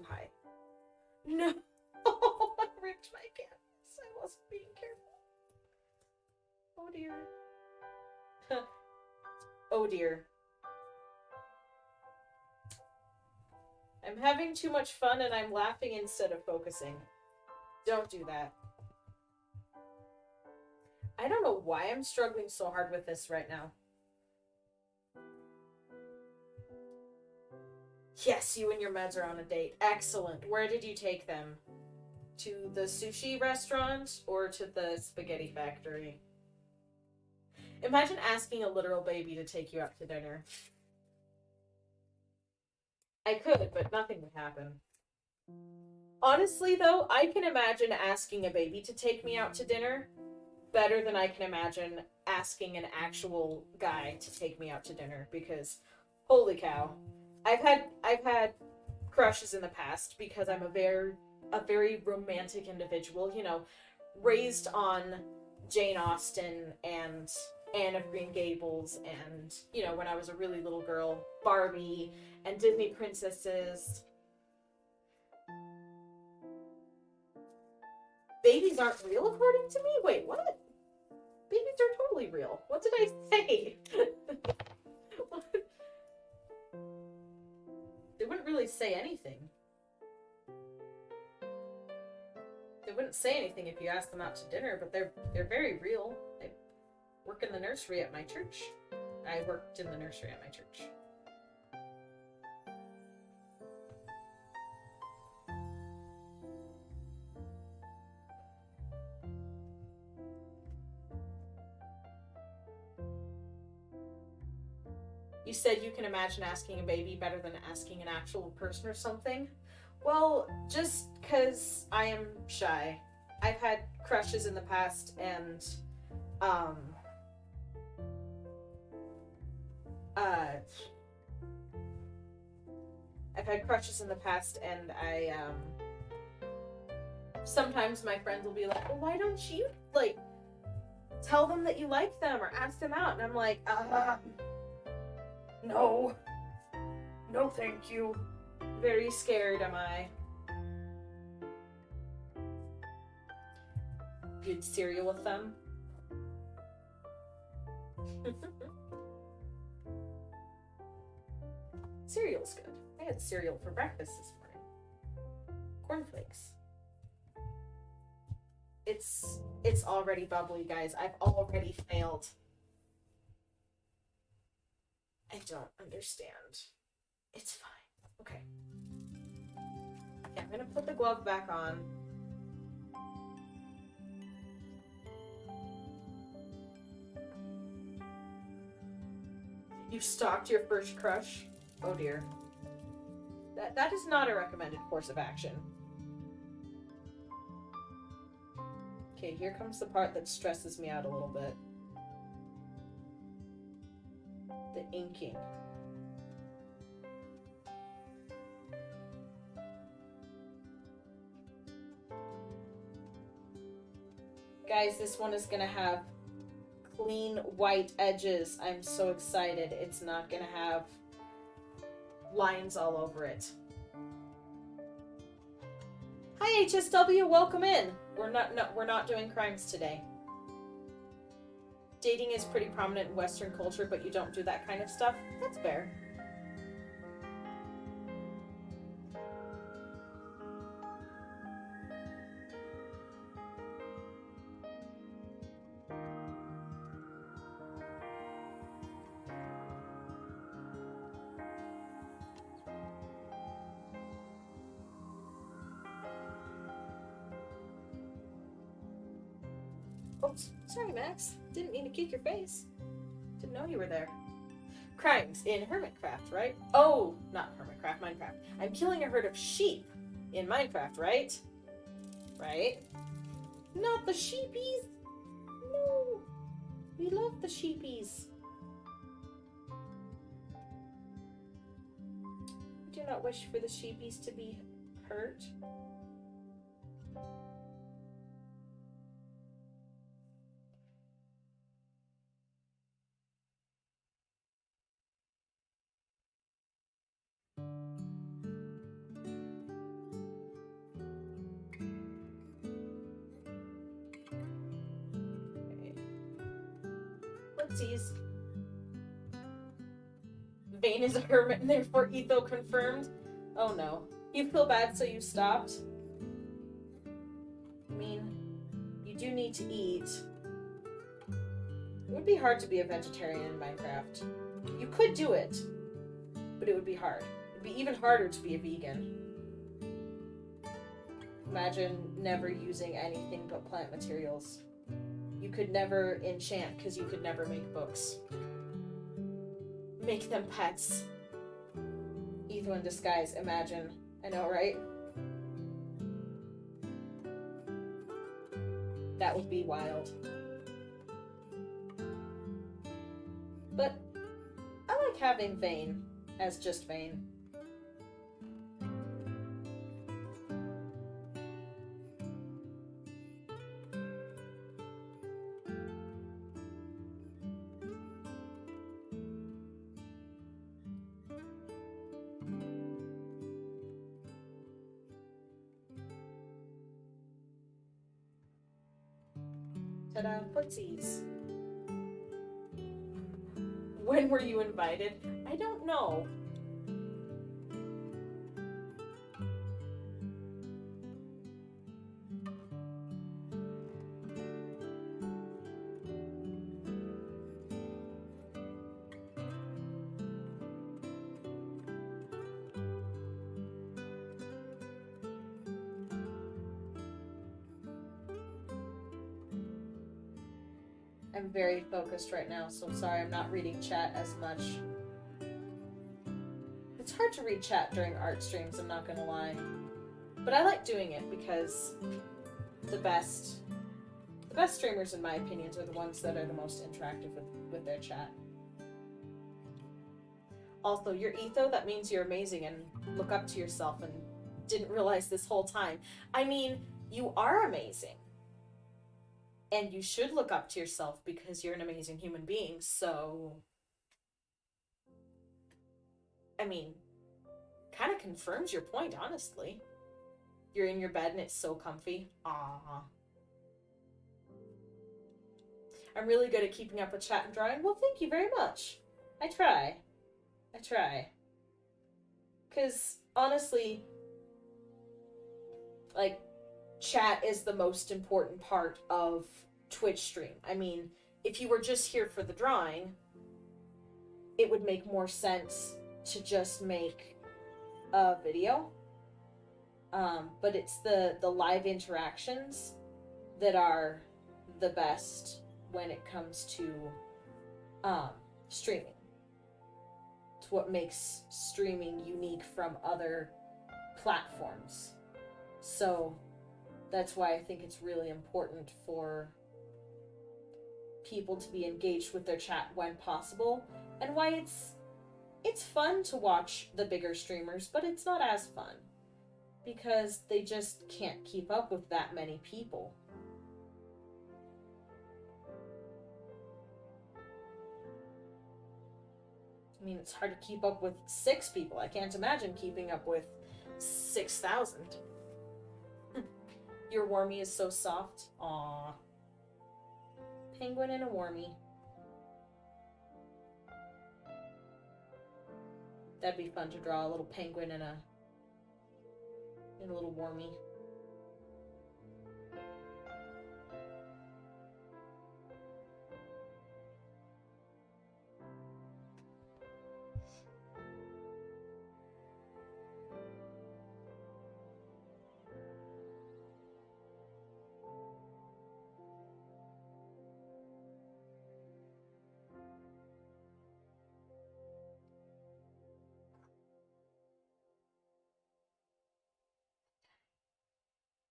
S1: high. No. I ripped my canvas. I wasn't being careful. Oh dear. Oh dear. I'm having too much fun and I'm laughing instead of focusing. Don't do that. I don't know why I'm struggling so hard with this right now. Yes, you and your meds are on a date. Excellent. Where did you take them? To the sushi restaurant or to the spaghetti factory? Imagine asking a literal baby to take you out to dinner. I could, but nothing would happen. Honestly, though, I can imagine asking a baby to take me out to dinner better than I can imagine asking an actual guy to take me out to dinner, because holy cow. I've had crushes in the past because I'm a very romantic individual, you know, raised on Jane Austen and Anne of Green Gables and, you know, when I was a really little girl, Barbie and Disney princesses. Babies aren't real according to me? Wait, what? Babies are totally real. What did I say? What? They wouldn't really say anything. They wouldn't say anything if you asked them out to dinner, but they're very real. They work in the nursery at my church. I worked in the nursery at my church. You said you can imagine asking a baby better than asking an actual person or something. Well, just because I am shy. I've had crushes in the past and, I've had crushes in the past and sometimes my friends will be like, well, why don't you, like, tell them that you like them or ask them out? And I'm like, no. No, thank you. Very scared, am I? You'd cereal with them? Cereal's good. I had cereal for breakfast this morning. Cornflakes. It's already bubbly, guys. I've already failed. I don't understand. It's fine. Okay. Okay, I'm gonna put the glove back on. You stalked your first crush? Oh dear. That is not a recommended course of action. Okay, here comes the part that stresses me out a little bit. The inking. Guys, this one is gonna have clean white edges. I'm so excited. It's not gonna have lines all over it. Hi HSW, welcome in. We're not doing crimes today. Dating is pretty prominent in Western culture, but you don't do that kind of stuff. That's fair. Oops, sorry Max. Didn't mean to kick your face. Didn't know you were there. Crimes in Hermitcraft, right? Oh, not Hermitcraft, Minecraft. I'm killing a herd of sheep in Minecraft, right? Right? Not the sheepies! No! We love the sheepies. not wish for the sheepies to be hurt. Okay. Footsies. Vane is a hermit and therefore Etho confirmed. Oh no. You feel bad so you stopped? I mean, you do need to eat. It would be hard to be a vegetarian in Minecraft. You could do it, but it would be hard. It'd be even harder to be a vegan. Imagine never using anything but plant materials. You could never enchant because you could never make books. Make them pets. Etho in disguise, imagine. I know, right? That would be wild. But I like having Vane as just Vane. Ta-da, footsies. When were you invited? I don't know. I'm very focused right now, so sorry I'm not reading chat as much. It's hard to read chat during art streams, I'm not gonna lie. But I like doing it because the best streamers, in my opinion, are the ones that are the most interactive with their chat. Also, you're Etho, that means you're amazing and look up to yourself and didn't realize this whole time. I mean, you are amazing. And you should look up to yourself because you're an amazing human being, so... I mean, kind of confirms your point, honestly. You're in your bed and it's so comfy. Aww. I'm really good at keeping up with chat and drawing. Well, thank you very much. I try. Because, honestly, like, chat is the most important part of Twitch stream. I mean, if you were just here for the drawing, it would make more sense to just make a video. But it's the live interactions that are the best when it comes to streaming. It's what makes streaming unique from other platforms. So that's why I think it's really important for people to be engaged with their chat when possible, and why it's fun to watch the bigger streamers, but it's not as fun because they just can't keep up with that many people. I mean, it's hard to keep up with 6 people. I can't imagine keeping up with 6,000. Your Wormy is so soft. Aww. Penguin and a Wormy. That'd be fun to draw, a little penguin and a little Wormy.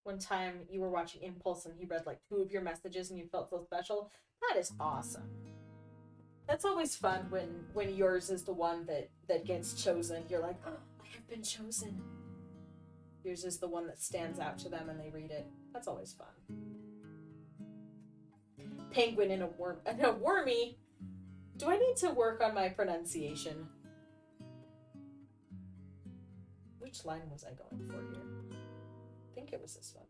S1: One time you were watching Impulse and he read like 2 of your messages and you felt so special. That is awesome. That's always fun when yours is the one that gets chosen. You're like, oh, I have been chosen. Yours is the one that stands out to them and they read it. That's always fun. Penguin and a wormy. Do I need to work on my pronunciation? Which line was I going for here? I think it was this one.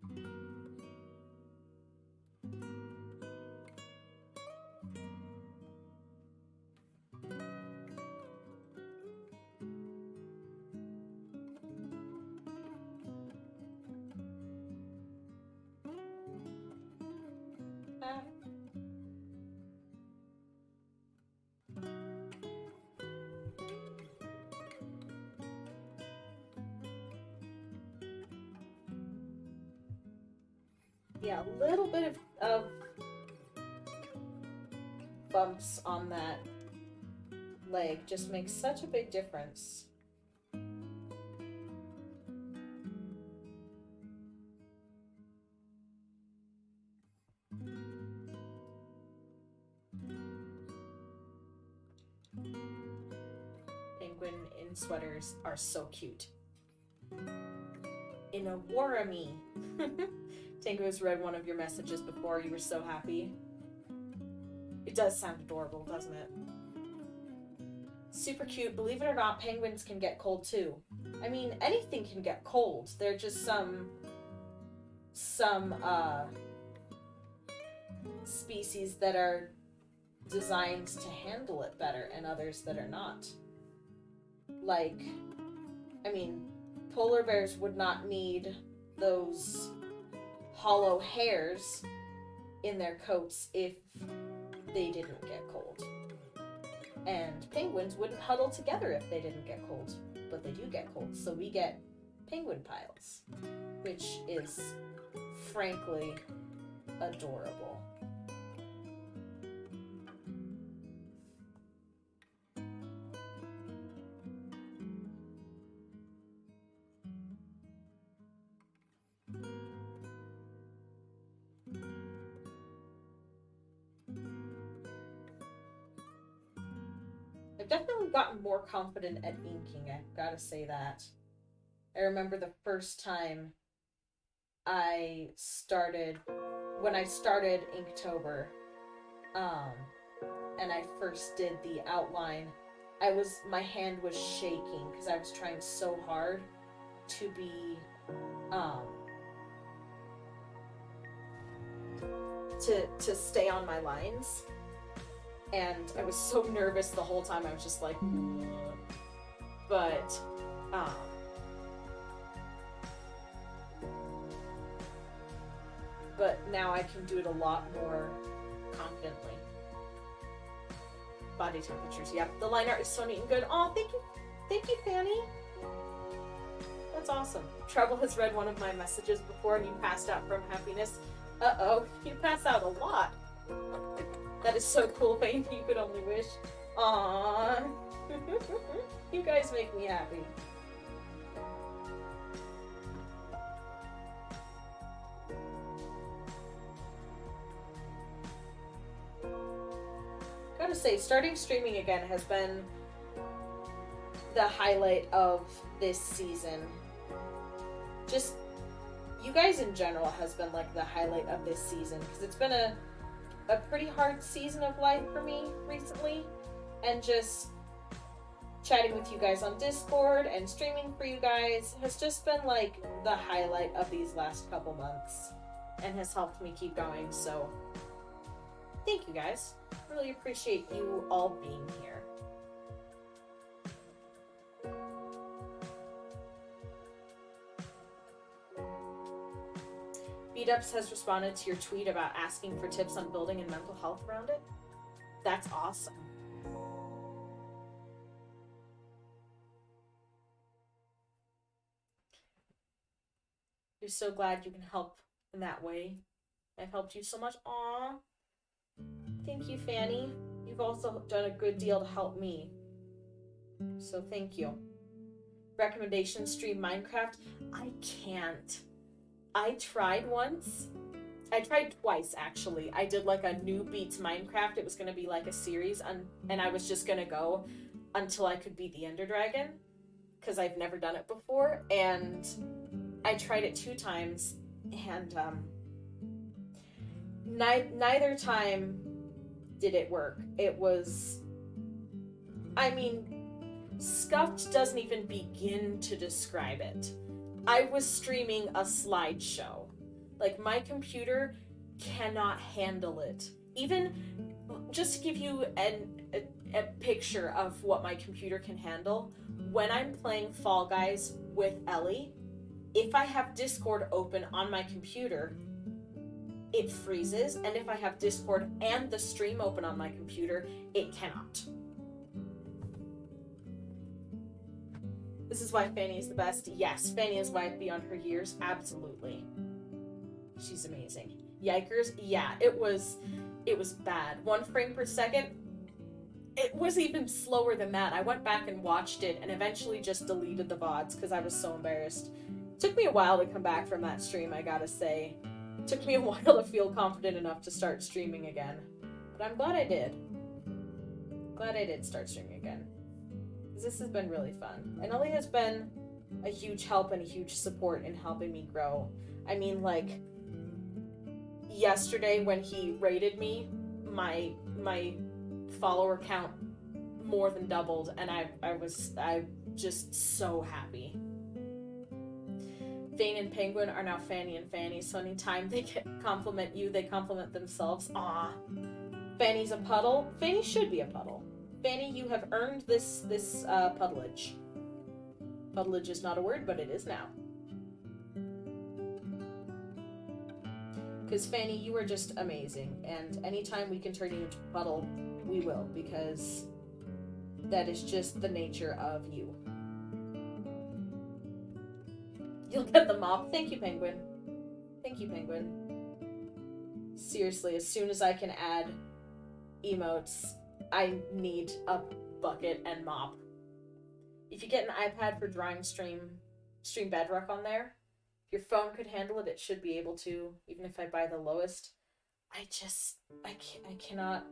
S1: Yeah, a little bit of bumps on that leg just makes such a big difference. Penguin in sweaters are so cute. In a waramy. Tango's read one of your messages before. You were so happy. It does sound adorable, doesn't it? Super cute. Believe it or not, penguins can get cold too. I mean, anything can get cold. They're just some species that are designed to handle it better and others that are not. Like, I mean, polar bears would not need those hollow hairs in their coats if they didn't get cold. And penguins wouldn't huddle together if they didn't get cold. But they do get cold, so we get penguin piles, which is frankly adorable. Definitely gotten more confident at inking, I've got to say that. I remember the first time when I started Inktober, and I first did the outline, my hand was shaking because I was trying so hard to be, to stay on my lines. And I was so nervous the whole time. I was just like, but now I can do it a lot more confidently. Body temperatures, yep. The line art is so neat and good. Oh, thank you, Fanny. That's awesome. Treble has read one of my messages before, and you passed out from happiness. Uh-oh, you passed out a lot. That is so cool, Fane. You could only wish. Aww. You guys make me happy. Gotta say, starting streaming again has been the highlight of this season. Just, you guys in general has been like the highlight of this season, because it's been a pretty hard season of life for me recently, and just chatting with you guys on Discord and streaming for you guys has just been like the highlight of these last couple months and has helped me keep going. So thank you guys. Really appreciate you all being here. Beat-Ups has responded to your tweet about asking for tips on building and mental health around it. That's awesome. You're so glad you can help in that way. I've helped you so much. Aww. Thank you, Fanny. You've also done a good deal to help me. So thank you. Recommendation, stream Minecraft. I can't. I tried once. I tried twice, actually. I did like a New Beats Minecraft. It was going to be like a series, and I was just going to go until I could beat the Ender Dragon. because I've never done it before, and I tried it 2 times, and neither time did it work. It was, I mean, scuffed doesn't even begin to describe it. I was streaming a slideshow. Like, my computer cannot handle it. Even, just to give you a picture of what my computer can handle, when I'm playing Fall Guys with Ellie, if I have Discord open on my computer, it freezes, and if I have Discord and the stream open on my computer, it cannot. This is why Fanny is the best. Yes, Fanny is why beyond her years. Absolutely. She's amazing. Yikers. Yeah, it was bad. 1 frame per second. It was even slower than that. I went back and watched it and eventually just deleted the VODs because I was so embarrassed. It took me a while to come back from that stream, I gotta say. It took me a while to feel confident enough to start streaming again. But I'm glad I did. Glad I did start streaming again. This has been really fun. And Ellie has been a huge help and a huge support in helping me grow. I mean, like, yesterday when he rated me, my follower count more than doubled, and I'm just so happy. Vane and Penguin are now Fanny and Fanny, so anytime they compliment you, they compliment themselves. Aw. Fanny's a puddle. Fanny should be a puddle. Fanny, you have earned this puddleage. Puddleage is not a word, but it is now. Because Fanny, you are just amazing, and anytime we can turn you into a puddle, we will, because that is just the nature of you. You'll get the mop. Thank you, Penguin. Thank you, Penguin. Seriously, as soon as I can add emotes, I need a bucket and mop. If you get an iPad for drawing stream Bedrock on there, if your phone could handle it, it should be able to, even if I buy the lowest. I cannot.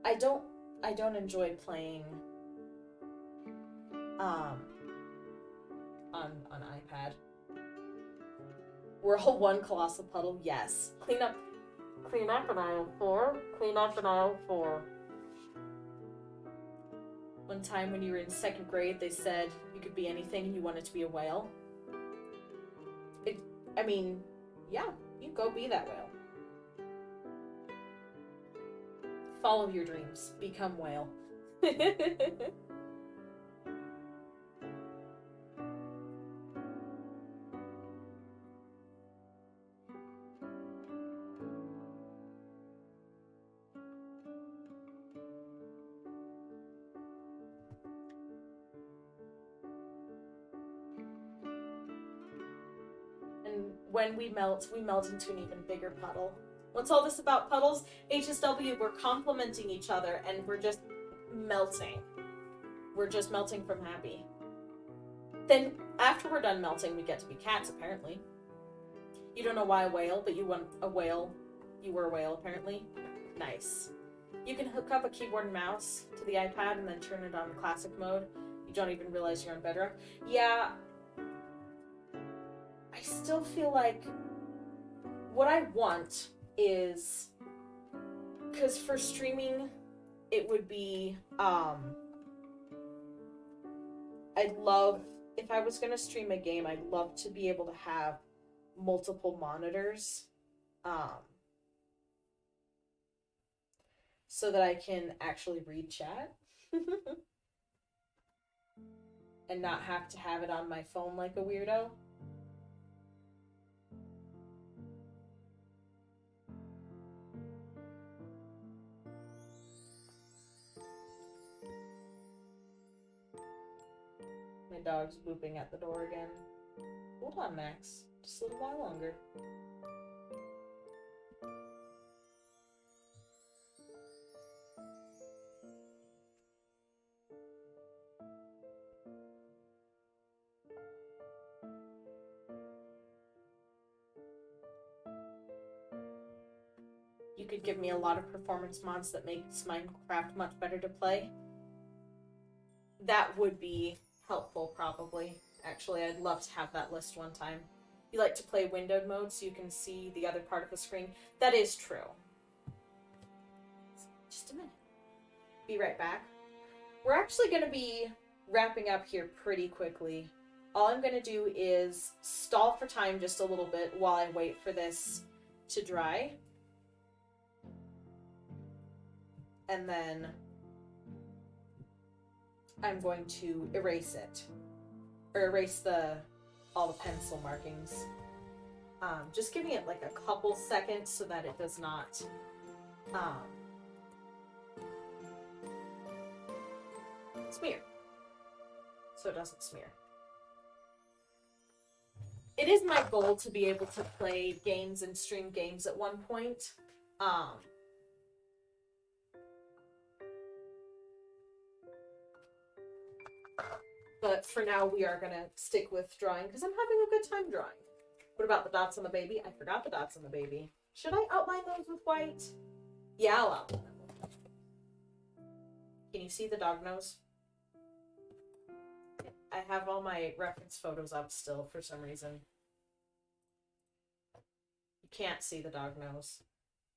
S1: I don't enjoy playing on iPad. We're all one colossal puddle, yes. Clean up in aisle 4. Clean up in aisle 4. One time when you were in 2nd grade, they said you could be anything and you wanted to be a whale. Yeah, you go be that whale. Follow your dreams. Become whale. When we melt into an even bigger puddle. What's all this about puddles? HSW, we're complementing each other and we're just melting. We're just melting from happy. Then, after we're done melting, we get to be cats, apparently. You don't know why a whale, but you want a whale. You were a whale, apparently. Nice. You can hook up a keyboard and mouse to the iPad and then turn it on classic mode. You don't even realize you're on Bedrock. Yeah, I still feel like what I want is, because for streaming, it would be, I'd love, if I was going to stream a game, I'd love to be able to have multiple monitors, so that I can actually read chat, and not have to have it on my phone like a weirdo. My dog's booping at the door again. Hold on, Max. Just a little while longer. You could give me a lot of performance mods that makes Minecraft much better to play. That would be helpful, probably. Actually, I'd love to have that list one time. You like to play windowed mode so you can see the other part of the screen? That is true. Just a minute. Be right back. We're actually going to be wrapping up here pretty quickly. All I'm going to do is stall for time just a little bit while I wait for this to dry. And then I'm going to erase it. Or erase all the pencil markings. Just giving it like a couple seconds so that it does not smear. So it doesn't smear. It is my goal to be able to play games and stream games at one point. But for now, we are going to stick with drawing because I'm having a good time drawing. What about the dots on the baby? I forgot the dots on the baby. Should I outline those with white? Yeah, I'll outline them with white. Can you see the dog nose? I have all my reference photos up still for some reason. You can't see the dog nose.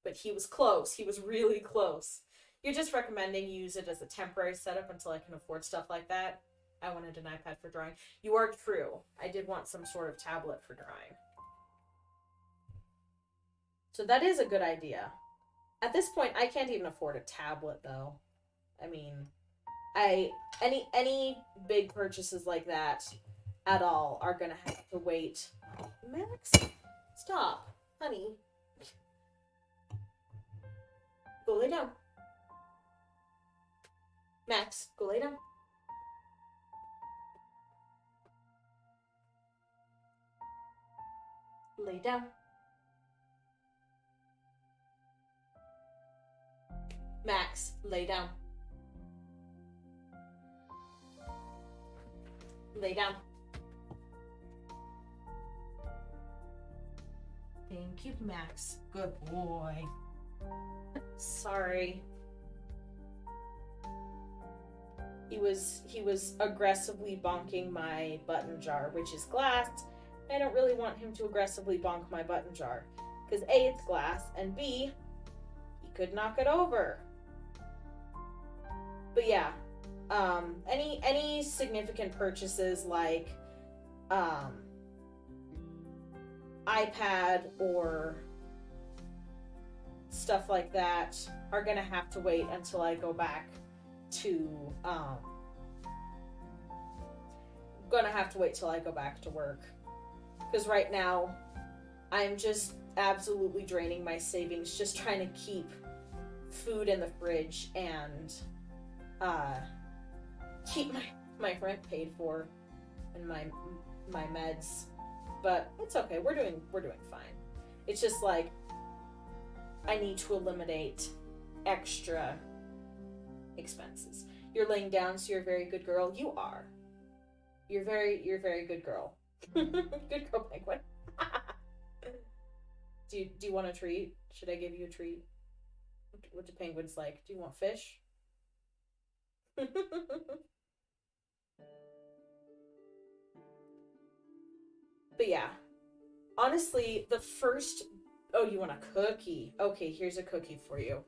S1: But he was close. He was really close. You're just recommending you use it as a temporary setup until I can afford stuff like that? I wanted an iPad for drawing. You are true. I did want some sort of tablet for drawing. So that is a good idea. At this point, I can't even afford a tablet, though. I mean, any big purchases like that at all are gonna have to wait. Max, stop, honey. Go lay down. Max, go lay down. Lay down. Max, lay down. Lay down. Thank you, Max. Good boy. Sorry. He was aggressively bonking my button jar, which is glass. I don't really want him to aggressively bonk my button jar. Because A, it's glass, and B, he could knock it over. But yeah, any significant purchases like iPad or stuff like that are gonna have to wait until I go back to work. Because right now, I'm just absolutely draining my savings just trying to keep food in the fridge and keep my rent paid for and my meds. But it's okay. We're doing fine. It's just like I need to eliminate extra expenses. You're laying down, so you're a very good girl. You are. You're very good girl. Good girl, Penguin. Do you want a treat? Should I give you a treat? What do penguins like? Do you want fish? But yeah, honestly, the first... Oh, you want a cookie? Okay, here's a cookie for you.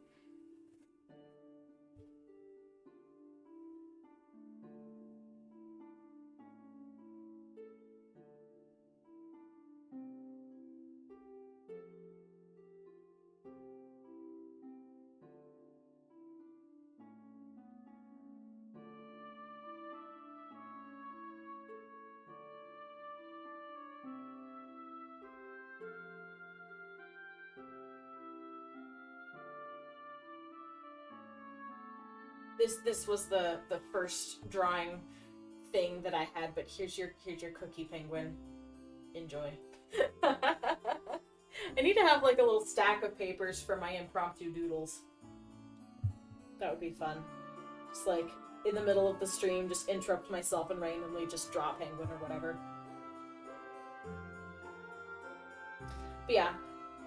S1: This was the first drawing thing that I had, but here's your cookie, Penguin. Enjoy. I need to have like a little stack of papers for my impromptu doodles. That would be fun. Just like in the middle of the stream, just interrupt myself and randomly just draw Penguin or whatever. But yeah,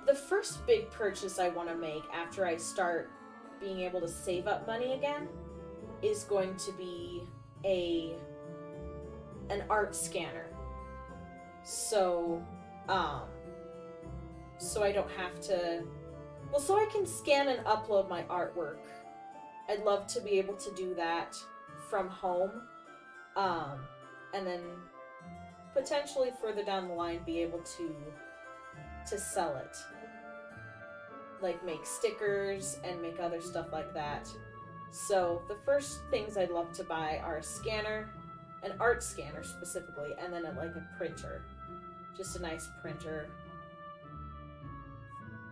S1: the first big purchase I want to make after I start being able to save up money again is going to be a an art scanner. So, so I don't have to, well, so I can scan and upload my artwork. I'd love to be able to do that from home, and then potentially further down the line be able to sell it. Like make stickers and make other stuff like that. So the first things I'd love to buy are a scanner, an art scanner specifically, and then like a printer. Just a nice printer.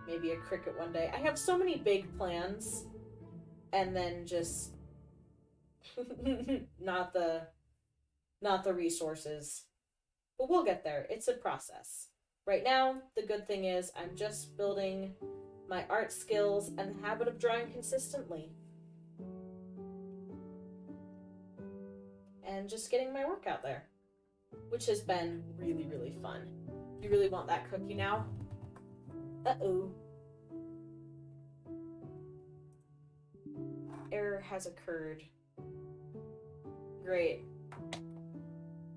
S1: Maybe a Cricut one day. I have so many big plans, and then just not the resources. But we'll get there. It's a process. Right now, the good thing is I'm just building my art skills and the habit of drawing consistently. And just getting my work out there, which has been really, really fun. You really want that cookie now? Uh-oh. Error has occurred. Great.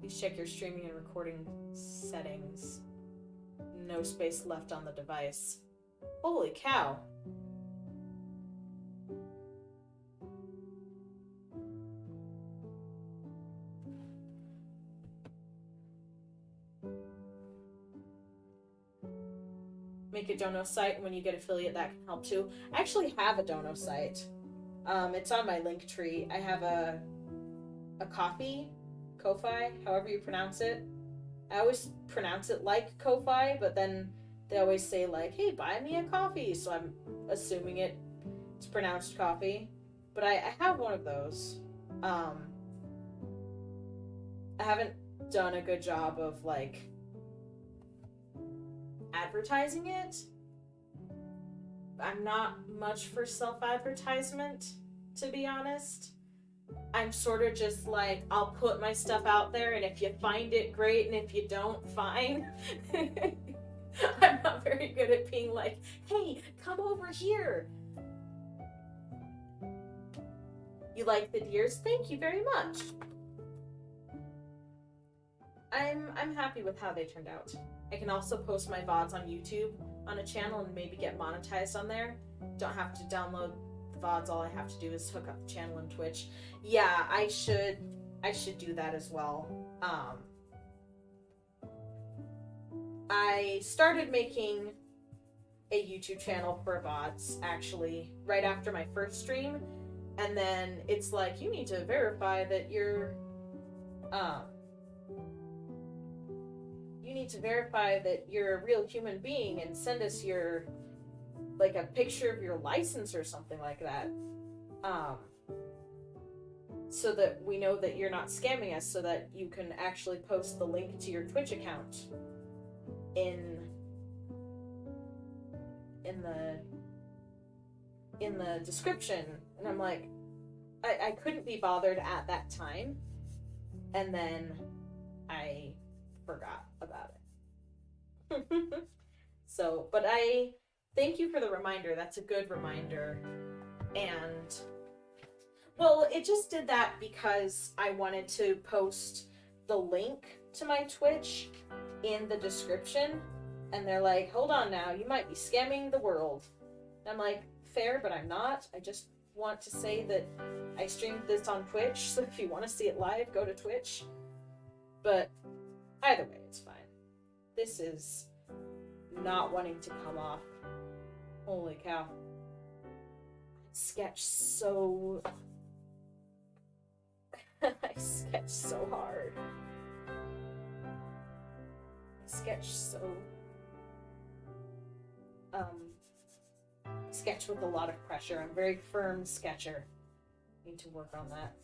S1: Please check your streaming and recording settings. No space left on the device. Holy cow. Make a dono site. When you get affiliate, that can help too. I actually have a dono site. It's on my link tree. I have a Ko-fi, however you pronounce it. I always pronounce it like Ko-fi, but then they always say like, hey, buy me a coffee. So I'm assuming it's pronounced coffee. But I have one of those. I haven't done a good job of like advertising it. I'm not much for self-advertisement, to be honest. I'm sort of just like, I'll put my stuff out there, and if you find it, great, and if you don't, fine. I'm not very good at being like, hey, come over here. You like the deers? Thank you very much. I'm happy with how they turned out. I can also post my VODs on YouTube on a channel and maybe get monetized on there. Don't have to download the VODs. All I have to do is hook up the channel on Twitch. Yeah, I should do that as well. I started making a YouTube channel for VODs actually right after my first stream, and then it's like, you need to verify that you're a real human being and send us your, like, a picture of your license or something like that, so that we know that you're not scamming us, so that you can actually post the link to your Twitch account in the description. And I'm like, I couldn't be bothered at that time, and then I forgot about it. So, but I thank you for the reminder. That's a good reminder. And well, it just did that because I wanted to post the link to my Twitch in the description, and they're like, hold on now, you might be scamming the world. And I'm like, fair, but I'm not. I just want to say that I streamed this on Twitch, so if you want to see it live, go to Twitch. But either way, it's fine. This is not wanting to come off. Holy cow. I sketch so hard. Sketch with a lot of pressure. I'm a very firm sketcher. Need to work on that.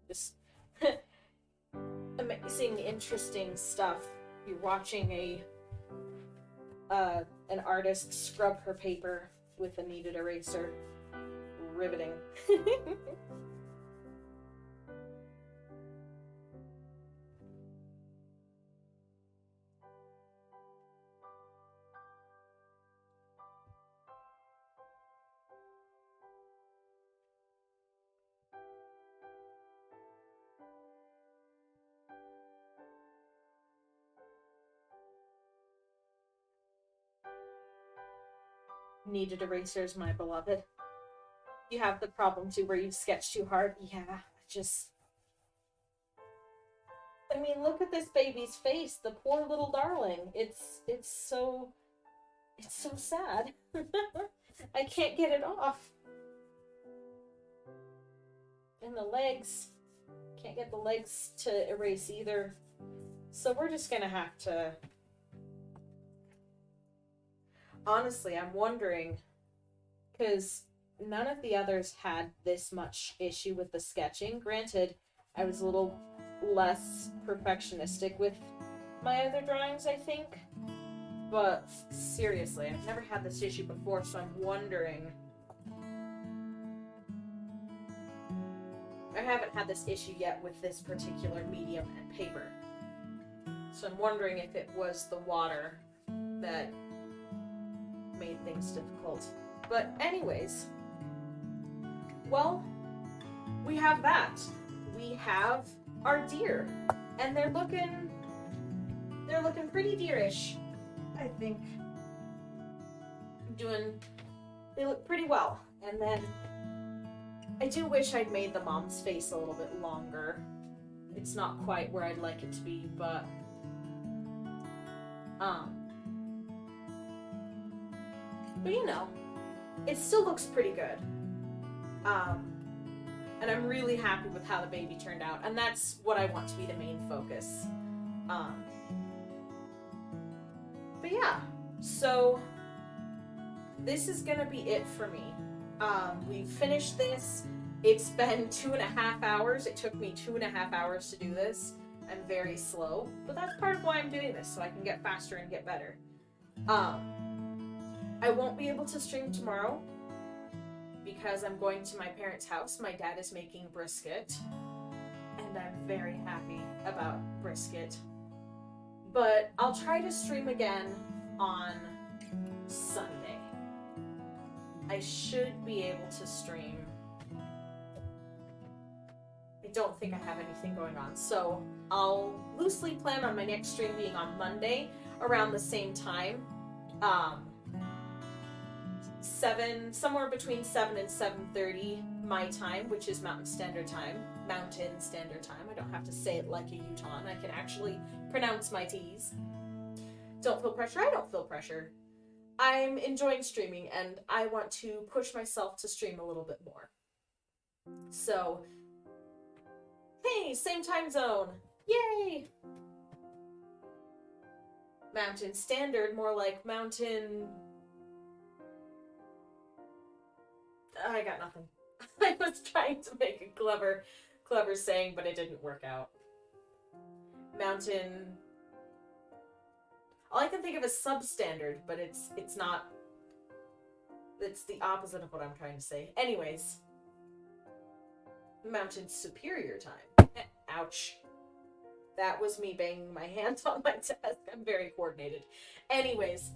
S1: Just amazing, interesting stuff. You're watching an artist scrub her paper with a kneaded eraser. Riveting. Needed erasers, my beloved. You have the problem too where you sketch too hard. Yeah, just... I mean, look at this baby's face. The poor little darling. It's so sad. I can't get it off. And the legs. Can't get the legs to erase either. So we're just gonna have to... Honestly, I'm wondering, because none of the others had this much issue with the sketching. Granted, I was a little less perfectionistic with my other drawings, I think. But seriously, I've never had this issue before, so I'm wondering... I haven't had this issue yet with this particular medium and paper. So I'm wondering if it was the water that made things difficult. But anyways, well, we have that. We have our deer, and they're looking pretty deerish. I think they look pretty well. And then I do wish I'd made the mom's face a little bit longer. It's not quite where I'd like it to be, but you know, it still looks pretty good. And I'm really happy with how the baby turned out, and that's what I want to be the main focus. But yeah, so this is gonna be it for me. We've finished this. It's been 2.5 hours. It took me 2.5 hours to do this. I'm very slow, but that's part of why I'm doing this, so I can get faster and get better. I won't be able to stream tomorrow because I'm going to my parents' house. My dad is making brisket, and I'm very happy about brisket. But I'll try to stream again on Sunday. I should be able to stream. I don't think I have anything going on, so I'll loosely plan on my next stream being on Monday around the same time. 7, somewhere between 7 and 7:30 my time, which is Mountain Standard Time. Mountain Standard Time. I don't have to say it like a Utah. I can actually pronounce my T's. Don't feel pressure. I don't feel pressure. I'm enjoying streaming, and I want to push myself to stream a little bit more. So, hey, same time zone. Yay! Mountain Standard, more like Mountain... I got nothing. I was trying to make a clever saying, but it didn't work out. Mountain... All I can think of is substandard, but it's not... It's the opposite of what I'm trying to say. Anyways. Mountain Superior Time. Ouch. That was me banging my hand on my desk. I'm very coordinated. Anyways,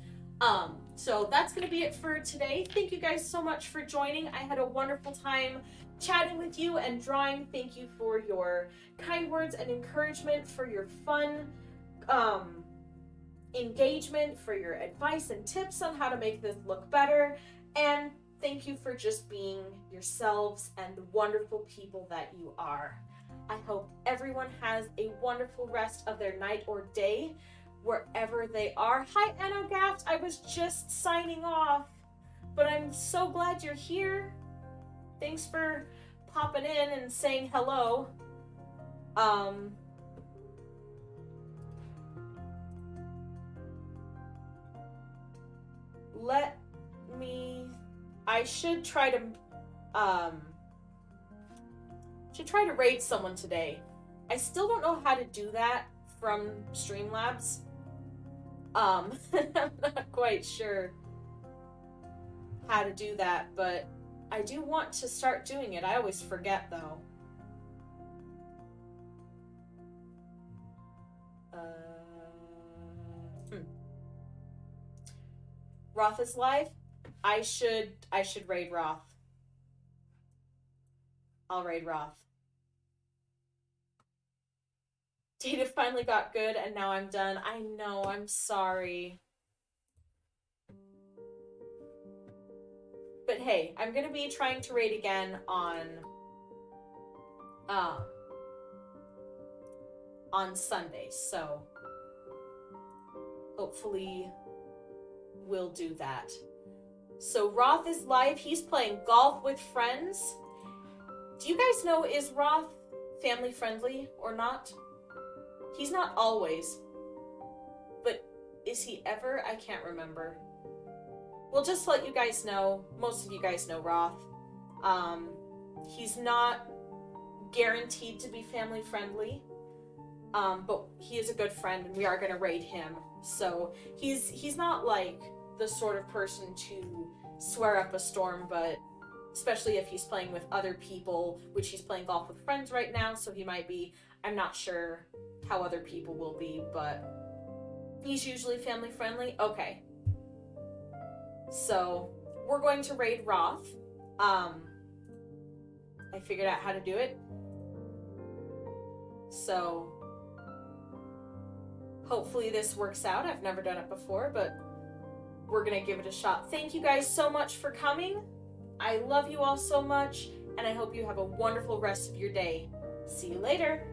S1: so that's going to be it for today. Thank you guys so much for joining. I had a wonderful time chatting with you and drawing. Thank you for your kind words and encouragement, for your fun engagement, for your advice and tips on how to make this look better. And thank you for just being yourselves and the wonderful people that you are. I hope everyone has a wonderful rest of their night or day, wherever they are. Hi, Enogaft. I was just signing off, but I'm so glad you're here. Thanks for popping in and saying hello. I should try to raid someone today. I still don't know how to do that from Streamlabs. I'm not quite sure how to do that, but I do want to start doing it. I always forget, though. Roth is live? I should raid Roth. I'll raid Roth. Data finally got good and now I'm done. I know, I'm sorry. But hey, I'm gonna be trying to raid again on Sundays, so hopefully we'll do that. So Roth is live. He's playing golf with friends. Do you guys know, is Roth family friendly or not? He's not always, but is he ever? I can't remember. We'll just let you guys know. Most of you guys know Roth. He's not guaranteed to be family friendly, but he is a good friend, and we are going to raid him. So he's not like the sort of person to swear up a storm, but especially if he's playing with other people, which he's playing golf with friends right now, so he might be. I'm not sure how other people will be, but he's usually family friendly. Okay. So we're going to raid Roth. I figured out how to do it. So hopefully this works out. I've never done it before, but we're gonna give it a shot. Thank you guys so much for coming. I love you all so much, and I hope you have a wonderful rest of your day. See you later.